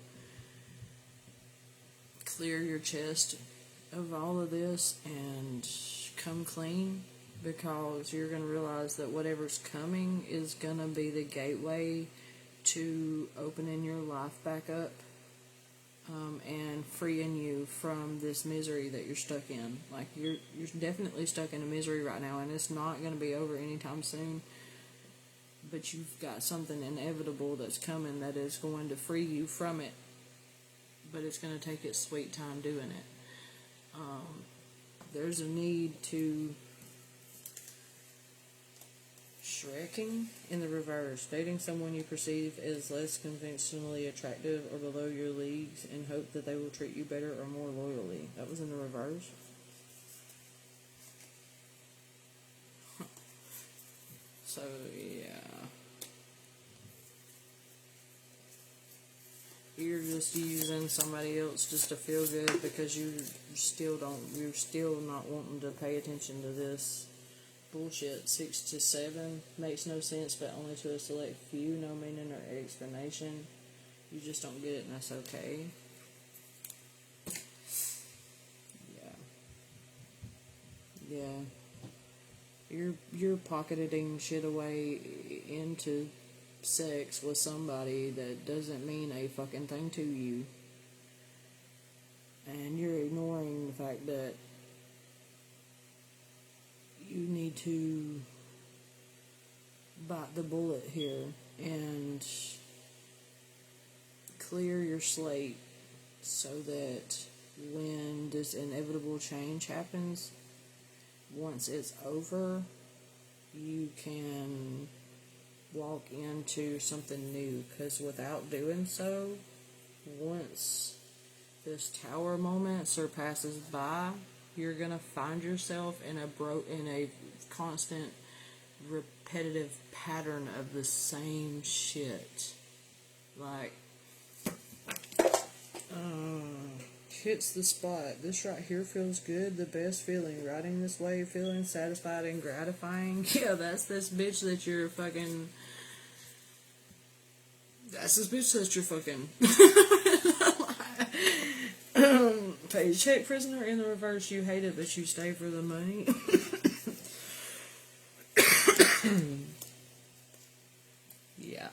clear your chest of all of this and come clean, because you're going to realize that whatever's coming is going to be the gateway to opening your life back up and freeing you from this misery that you're stuck in. Like, you're definitely stuck in a misery right now, and it's not going to be over anytime soon, but you've got something inevitable that's coming that is going to free you from it, but it's going to take its sweet time doing it. There's a need to Shrekking in the reverse, dating someone you perceive as less conventionally attractive or below your leagues in hope that they will treat you better or more loyally. That was in the reverse. So, yeah. You're just using somebody else just to feel good because you're still not wanting to pay attention to this bullshit. 6 to 7 makes no sense, but only to a select few, no meaning or explanation. You just don't get it, and that's okay. Yeah. You're pocketing shit away into sex with somebody that doesn't mean a fucking thing to you, and you're ignoring the fact that you need to bite the bullet here and clear your slate so that when this inevitable change happens, once it's over, you can walk into something new. Because without doing so, once this tower moment surpasses by, you're gonna find yourself in a constant repetitive pattern of the same shit. Like, hits the spot. This right here feels good, the best feeling. Riding this wave, feeling satisfied and gratifying. Yeah, that's this bitch that you're fucking That's this bitch that you're fucking. Paycheck prisoner in the reverse. You hate it, but you stay for the money. Yeah.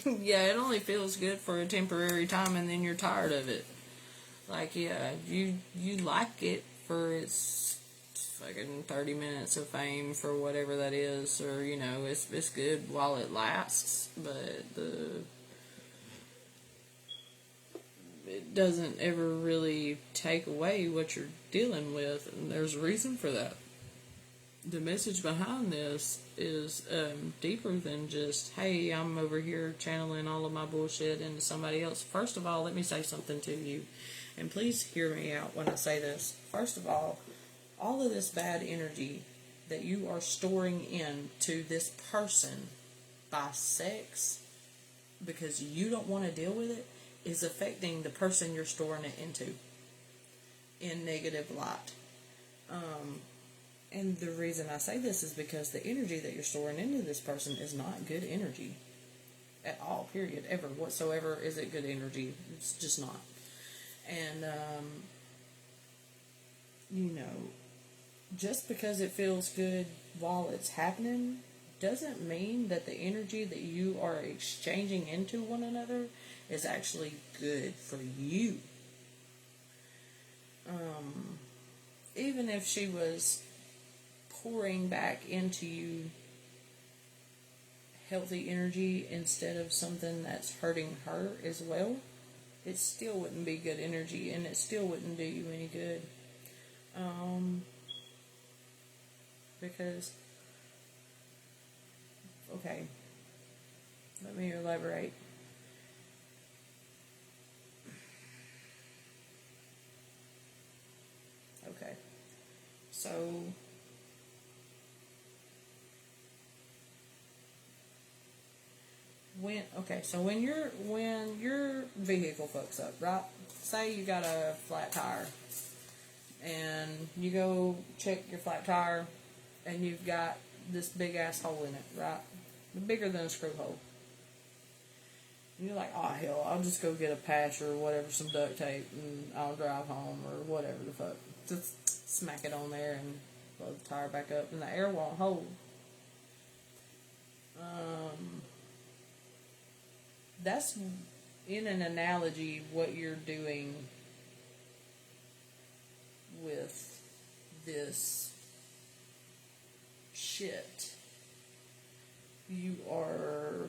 Yeah, it only feels good for a temporary time, and then you're tired of it. Like, yeah, you like it for its fucking 30 minutes of fame for whatever that is, or it's good while it lasts, but it doesn't ever really take away what you're dealing with, and there's a reason for that. The message behind this is deeper than just, hey, I'm over here channeling all of my bullshit into somebody else. First of all, let me say something to you, and please hear me out when I say this. First of all of this bad energy that you are storing into this person by sex because you don't want to deal with it is affecting the person you're storing it into in negative light. And the reason I say this is because the energy that you're storing into this person is not good energy at all, period, ever, whatsoever. Is it good energy? It's just not. And, just because it feels good while it's happening doesn't mean that the energy that you are exchanging into one another is actually good for you. Even if she was pouring back into you healthy energy instead of something that's hurting her as well, it still wouldn't be good energy, and it still wouldn't do you any good. Because, okay, let me elaborate. Okay, so when your vehicle fucks up, right? Say you got a flat tire, and you go check your flat tire, and you've got this big ass hole in it, right? Bigger than a screw hole. And you're like, oh hell, I'll just go get a patch or whatever, some duct tape, and I'll drive home or whatever the fuck. Just smack it on there and blow the tire back up, and the air won't hold. That's, in an analogy, what you're doing with this shit. You are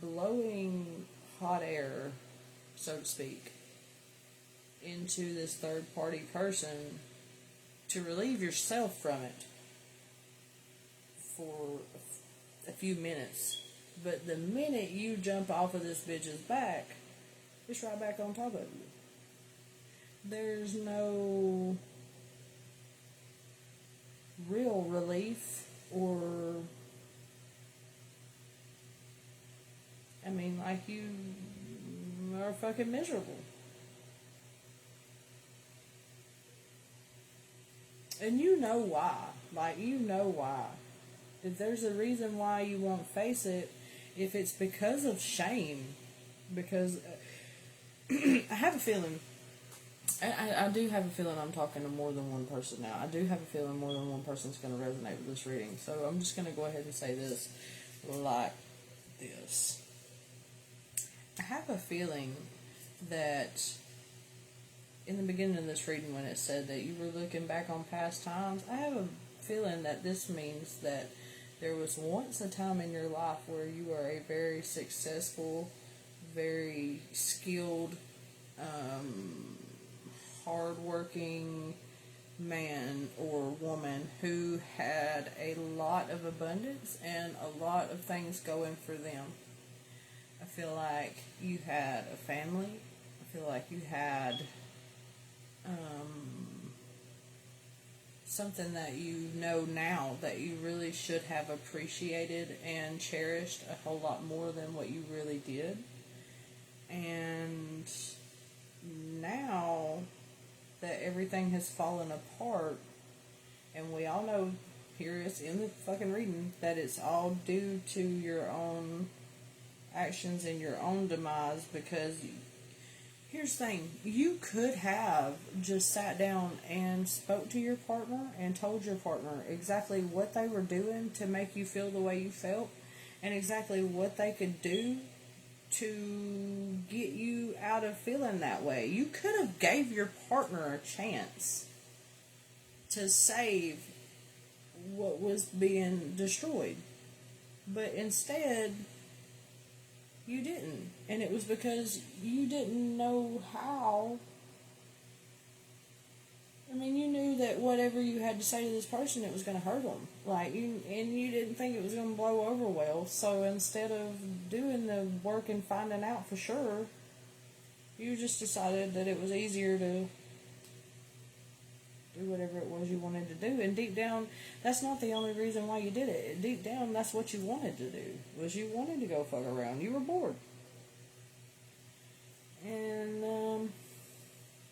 blowing hot air, so to speak, into this third party person to relieve yourself from it for a few minutes. But the minute you jump off of this bitch's back, it's right back on top of you. There's no real relief or, like, you are fucking miserable. And you know why. Like, you know why. If there's a reason why you won't face it, if it's because of shame, because I have a feeling, I do have a feeling I'm talking to more than one person now. I do have a feeling more than one person's going to resonate with this reading. So I'm just going to go ahead and say this like this. I have a feeling that in the beginning of this reading when it said that you were looking back on past times, I have a feeling that this means that there was once a time in your life where you were a very successful, very skilled, hardworking man or woman who had a lot of abundance and a lot of things going for them. I feel like you had a family. I feel like you had something that you know now that you really should have appreciated and cherished a whole lot more than what you really did. And now that everything has fallen apart, and we all know here it's in the fucking reading, that it's all due to your own actions and your own demise. Because here's the thing, you could have just sat down and spoke to your partner and told your partner exactly what they were doing to make you feel the way you felt, and exactly what they could do to get you out of feeling that way. You could have gave your partner a chance to save what was being destroyed, but instead you didn't. And it was because you didn't know how. I mean, you knew that whatever you had to say to this person, it was going to hurt them. And you didn't think it was going to blow over well. So instead of doing the work and finding out for sure, you just decided that it was easier to do whatever it was you wanted to do. And deep down, that's not the only reason why you did it. Deep down, that's what you wanted to do. Was you wanted to go fuck around. You were bored. And,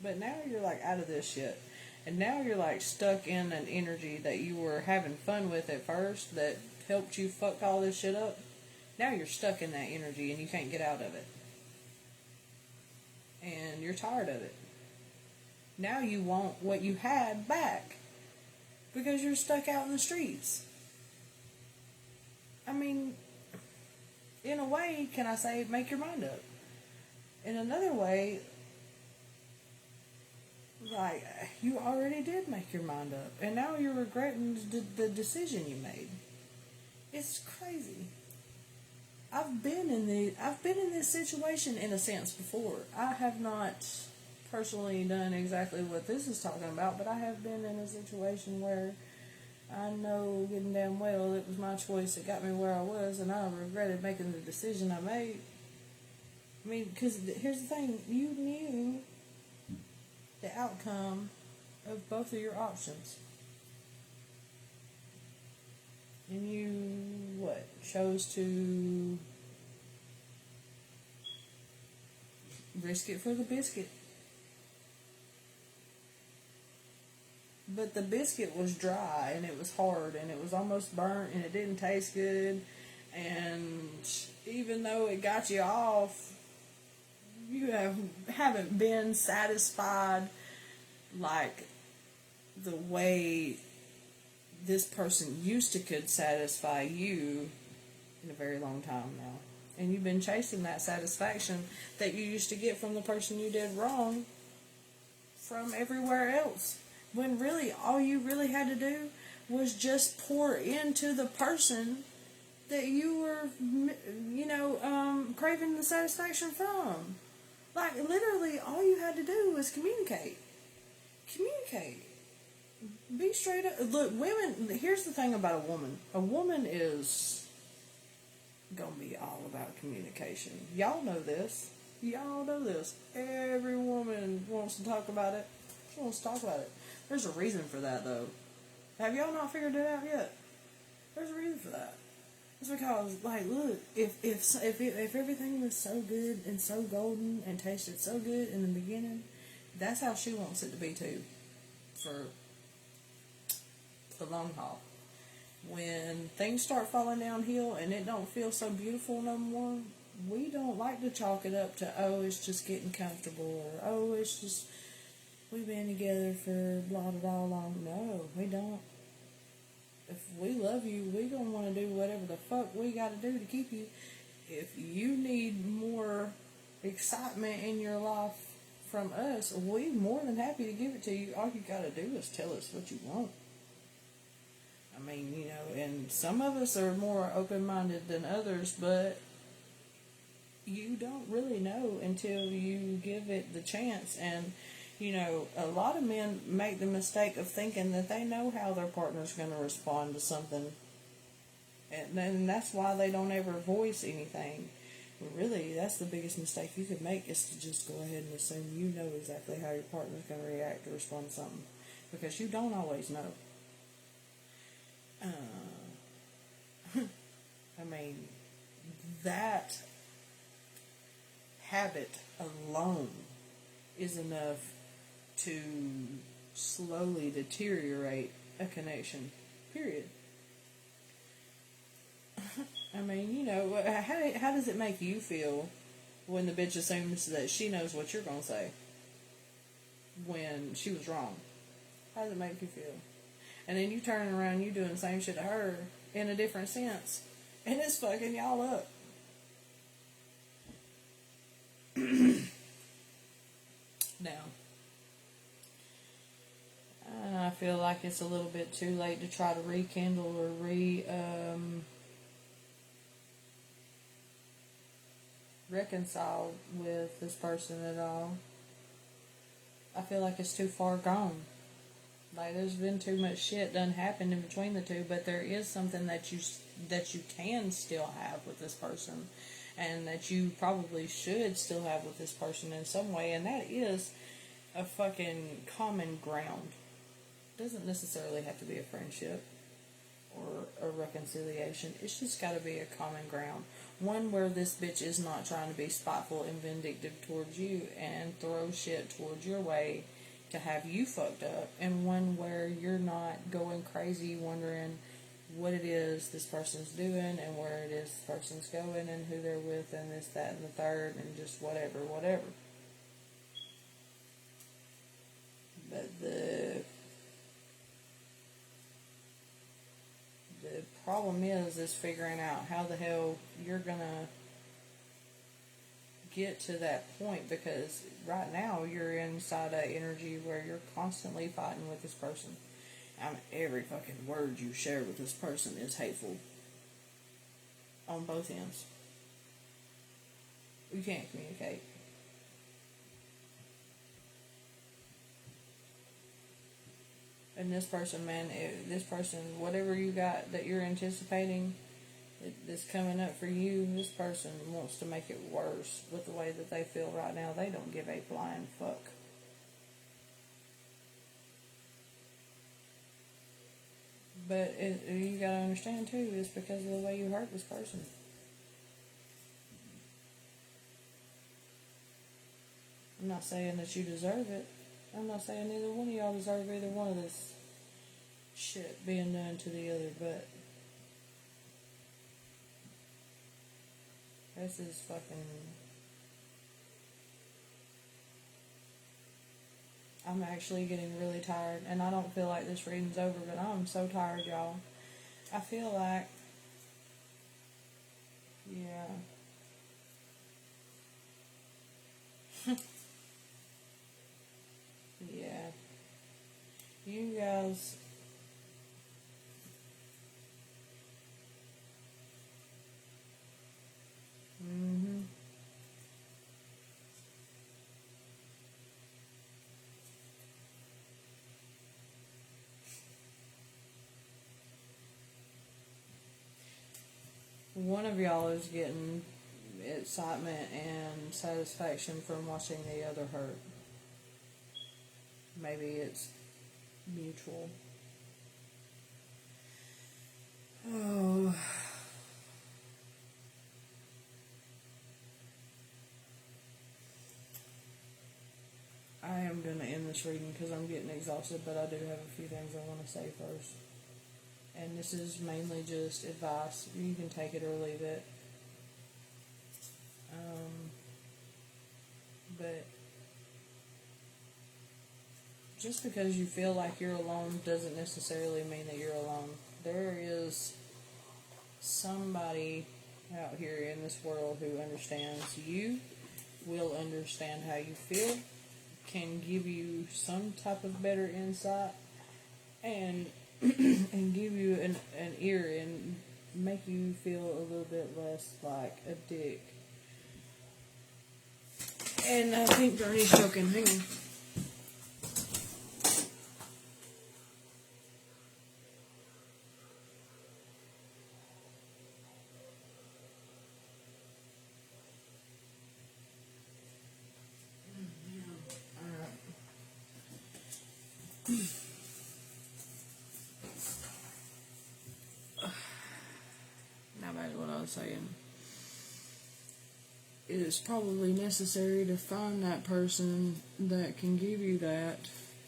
but now you're like out of this shit. And now you're like stuck in an energy that you were having fun with at first that helped you fuck all this shit up. Now you're stuck in that energy and you can't get out of it. And you're tired of it. Now you want what you had back because you're stuck out in the streets. I mean, in a way, can I say, make your mind up. In another way, like, you already did make your mind up, and now you're regretting the decision you made. It's crazy. I've been in this situation in a sense before. I have not personally done exactly what this is talking about, but I have been in a situation where I know getting damn well it was my choice that got me where I was, and I regretted making the decision I made. I mean, because here's the thing, you knew the outcome of both of your options. And you, chose to risk it for the biscuit. But the biscuit was dry, and it was hard, and it was almost burnt, and it didn't taste good. And even though it got you off, you haven't been satisfied like the way this person used to could satisfy you in a very long time now. And you've been chasing that satisfaction that you used to get from the person you did wrong from everywhere else. When really, all you really had to do was just pour into the person that you were, craving the satisfaction from. Like, literally, all you had to do was communicate. Communicate. Be straight up. Look, women, here's the thing about a woman. A woman is gonna be all about communication. Y'all know this. Y'all know this. Every woman wants to talk about it. She wants to talk about it. There's a reason for that, though. Have y'all not figured it out yet? There's a reason for that. It's because, like, look, if everything was so good and so golden and tasted so good in the beginning, that's how she wants it to be too, for the long haul. When things start falling downhill and it don't feel so beautiful no more, we don't like to chalk it up to, oh, it's just getting comfortable, or, oh, it's just, we've been together for blah, blah, blah, long. No, we don't. If we love you, we gonna want to do whatever the fuck we gotta do to keep you. If you need more excitement in your life from us, we're more than happy to give it to you. All you gotta do is tell us what you want. I mean, and some of us are more open-minded than others, but you don't really know until you give it the chance. And a lot of men make the mistake of thinking that they know how their partner's going to respond to something. And then that's why they don't ever voice anything. But really, that's the biggest mistake you could make, is to just go ahead and assume you know exactly how your partner's going to react or respond to something. Because you don't always know. I mean, that habit alone is enough to slowly deteriorate a connection. Period. I mean, you know, how does it make you feel when the bitch assumes that she knows what you're going to say when she was wrong? How does it make you feel? And then you turning around, you doing the same shit to her in a different sense, and it's fucking y'all up. Now, I feel like it's a little bit too late to try to rekindle or reconcile with this person at all. I feel like it's too far gone. Like, there's been too much shit done happened in between the two, but there is something that you can still have with this person, and that you probably should still have with this person in some way, and that is a fucking common ground. Doesn't necessarily have to be a friendship or a reconciliation. It's just got to be a common ground. One where this bitch is not trying to be spiteful and vindictive towards you and throw shit towards your way to have you fucked up. And one where you're not going crazy wondering what it is this person's doing and where it is this person's going and who they're with and this, that, and the third and just whatever. But the problem is figuring out how the hell you're gonna get to that point, because right now you're inside that energy where you're constantly fighting with this person. Every fucking word you share with this person is hateful on both ends. You can't communicate. And this person, man, whatever you got that you're anticipating that's coming up for you, this person wants to make it worse with the way that they feel right now. They don't give a flying fuck. But you gotta understand too, it's because of the way you hurt this person. I'm not saying that you deserve it. I'm not saying neither one of y'all deserve either one of this shit being done to the other, but this is fucking... I'm actually getting really tired, and I don't feel like this reading's over, but I'm so tired, y'all. I feel like... Yeah. Yeah. You guys... One of y'all is getting excitement and satisfaction from watching the other hurt. Maybe it's mutual. Oh. I am going to end this reading because I'm getting exhausted, but I do have a few things I want to say first. And this is mainly just advice. You can take it or leave it. But just because you feel like you're alone doesn't necessarily mean that you're alone. There is somebody out here in this world who understands you, will understand how you feel, can give you some type of better insight, and give you an ear and make you feel a little bit less like a dick. And I think Bernie's joking. Hang on. Now back to what I was saying. It is probably necessary to find that person that can give you that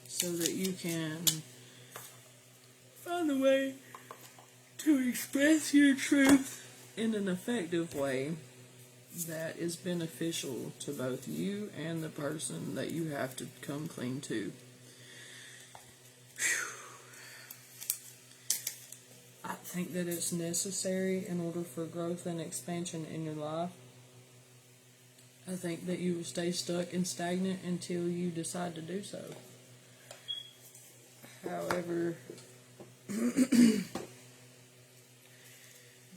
so that you can find a way to express your truth in an effective way that is beneficial to both you and the person that you have to come clean to. I think that it's necessary in order for growth and expansion in your life. I think that you will stay stuck and stagnant until you decide to do so. However,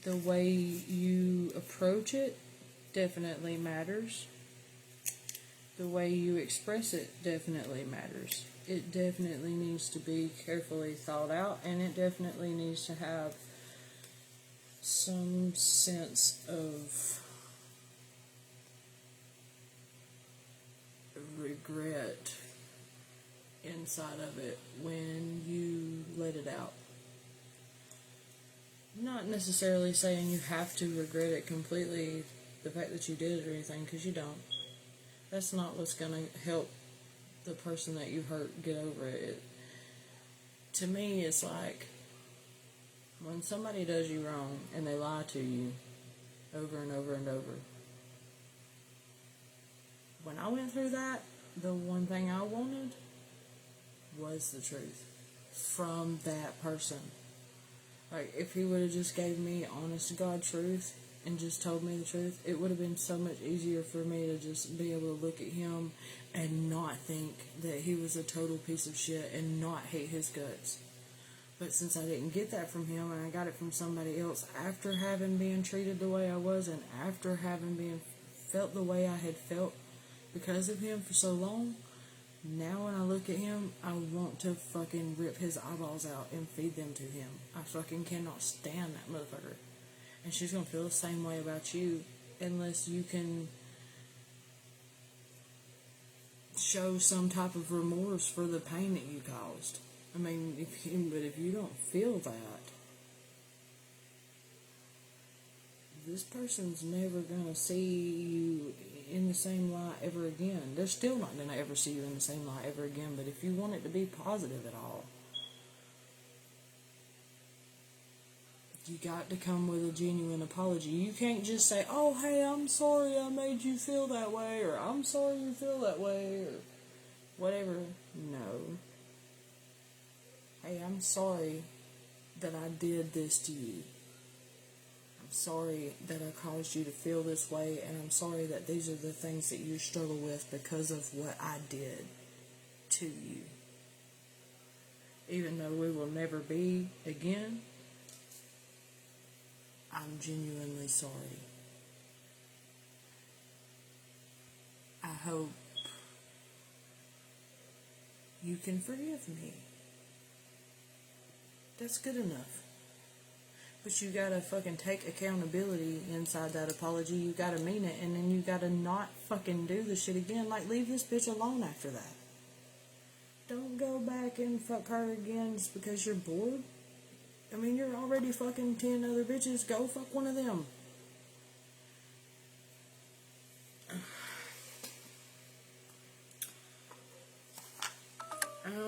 the way you approach it definitely matters. The way you express it definitely matters. It definitely needs to be carefully thought out, and it definitely needs to have some sense of regret inside of it when you let it out. Not necessarily saying you have to regret it completely, the fact that you did it or anything, because you don't. That's not what's going to help the person that you hurt get over it. To me, it's like when somebody does you wrong and they lie to you over and over and over. When I went through that, the one thing I wanted was the truth from that person. Like, if he would have just gave me honest to God truth and just told me the truth, it would have been so much easier for me to just be able to look at him and not think that he was a total piece of shit and not hate his guts. But since I didn't get that from him and I got it from somebody else after having been treated the way I was and after having been felt the way I had felt because of him for so long, now when I look at him, I want to fucking rip his eyeballs out and feed them to him. I fucking cannot stand that motherfucker. And she's gonna feel the same way about you unless you can show some type of remorse for the pain that you caused. I mean, if you don't feel that, this person's never gonna see you in the same light ever again. They're still not gonna ever see you in the same light ever again. But if you want it to be positive at all, you got to come with a genuine apology. You can't just say, "Oh, hey, I'm sorry I made you feel that way," or "I'm sorry you feel that way," or whatever. No. Hey, I'm sorry that I did this to you. I'm sorry that I caused you to feel this way, and I'm sorry that these are the things that you struggle with because of what I did to you. Even though we will never be again, I'm genuinely sorry. I hope you can forgive me. That's good enough. But you gotta fucking take accountability inside that apology. You gotta mean it, and then you gotta not fucking do the shit again. Like, leave this bitch alone after that. Don't go back and fuck her again just because you're bored. I mean, you're already fucking 10 other bitches. Go fuck one of them.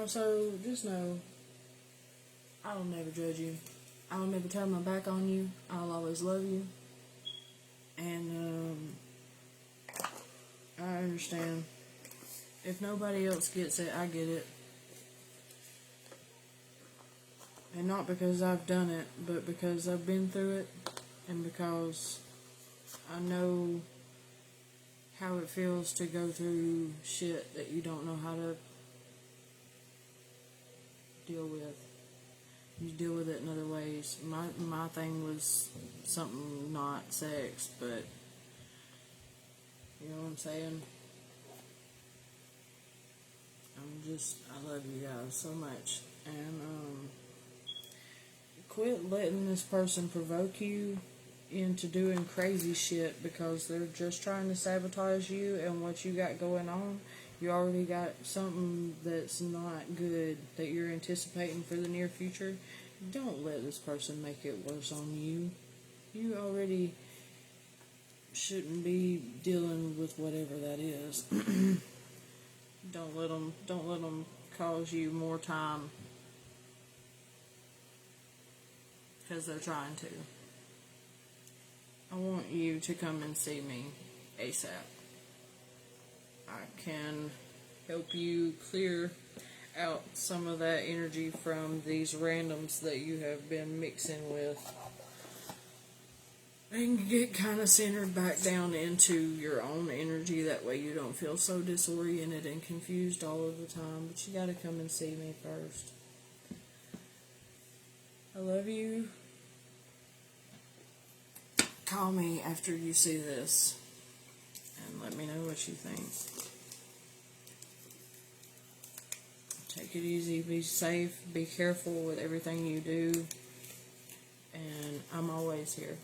So, just know, I'll never judge you. I'll never turn my back on you. I'll always love you. And, I understand. If nobody else gets it, I get it. And not because I've done it, but because I've been through it, and because I know how it feels to go through shit that you don't know how to deal with. You deal with it in other ways. My thing was something not sex, but you know what I'm saying? I love you guys so much. And, quit letting this person provoke you into doing crazy shit because they're just trying to sabotage you and what you got going on. You already got something that's not good that you're anticipating for the near future. Don't let this person make it worse on you. You already shouldn't be dealing with whatever that is. Don't let them cause you more time. because they're trying to. I want you to come and see me ASAP. I can help you clear out some of that energy from these randoms that you have been mixing with. And get kind of centered back down into your own energy. That way you don't feel so disoriented and confused all of the time. But you gotta come and see me first. I love you. Call me after you see this and let me know what you think. Take it easy, be safe, be careful with everything you do, and I'm always here.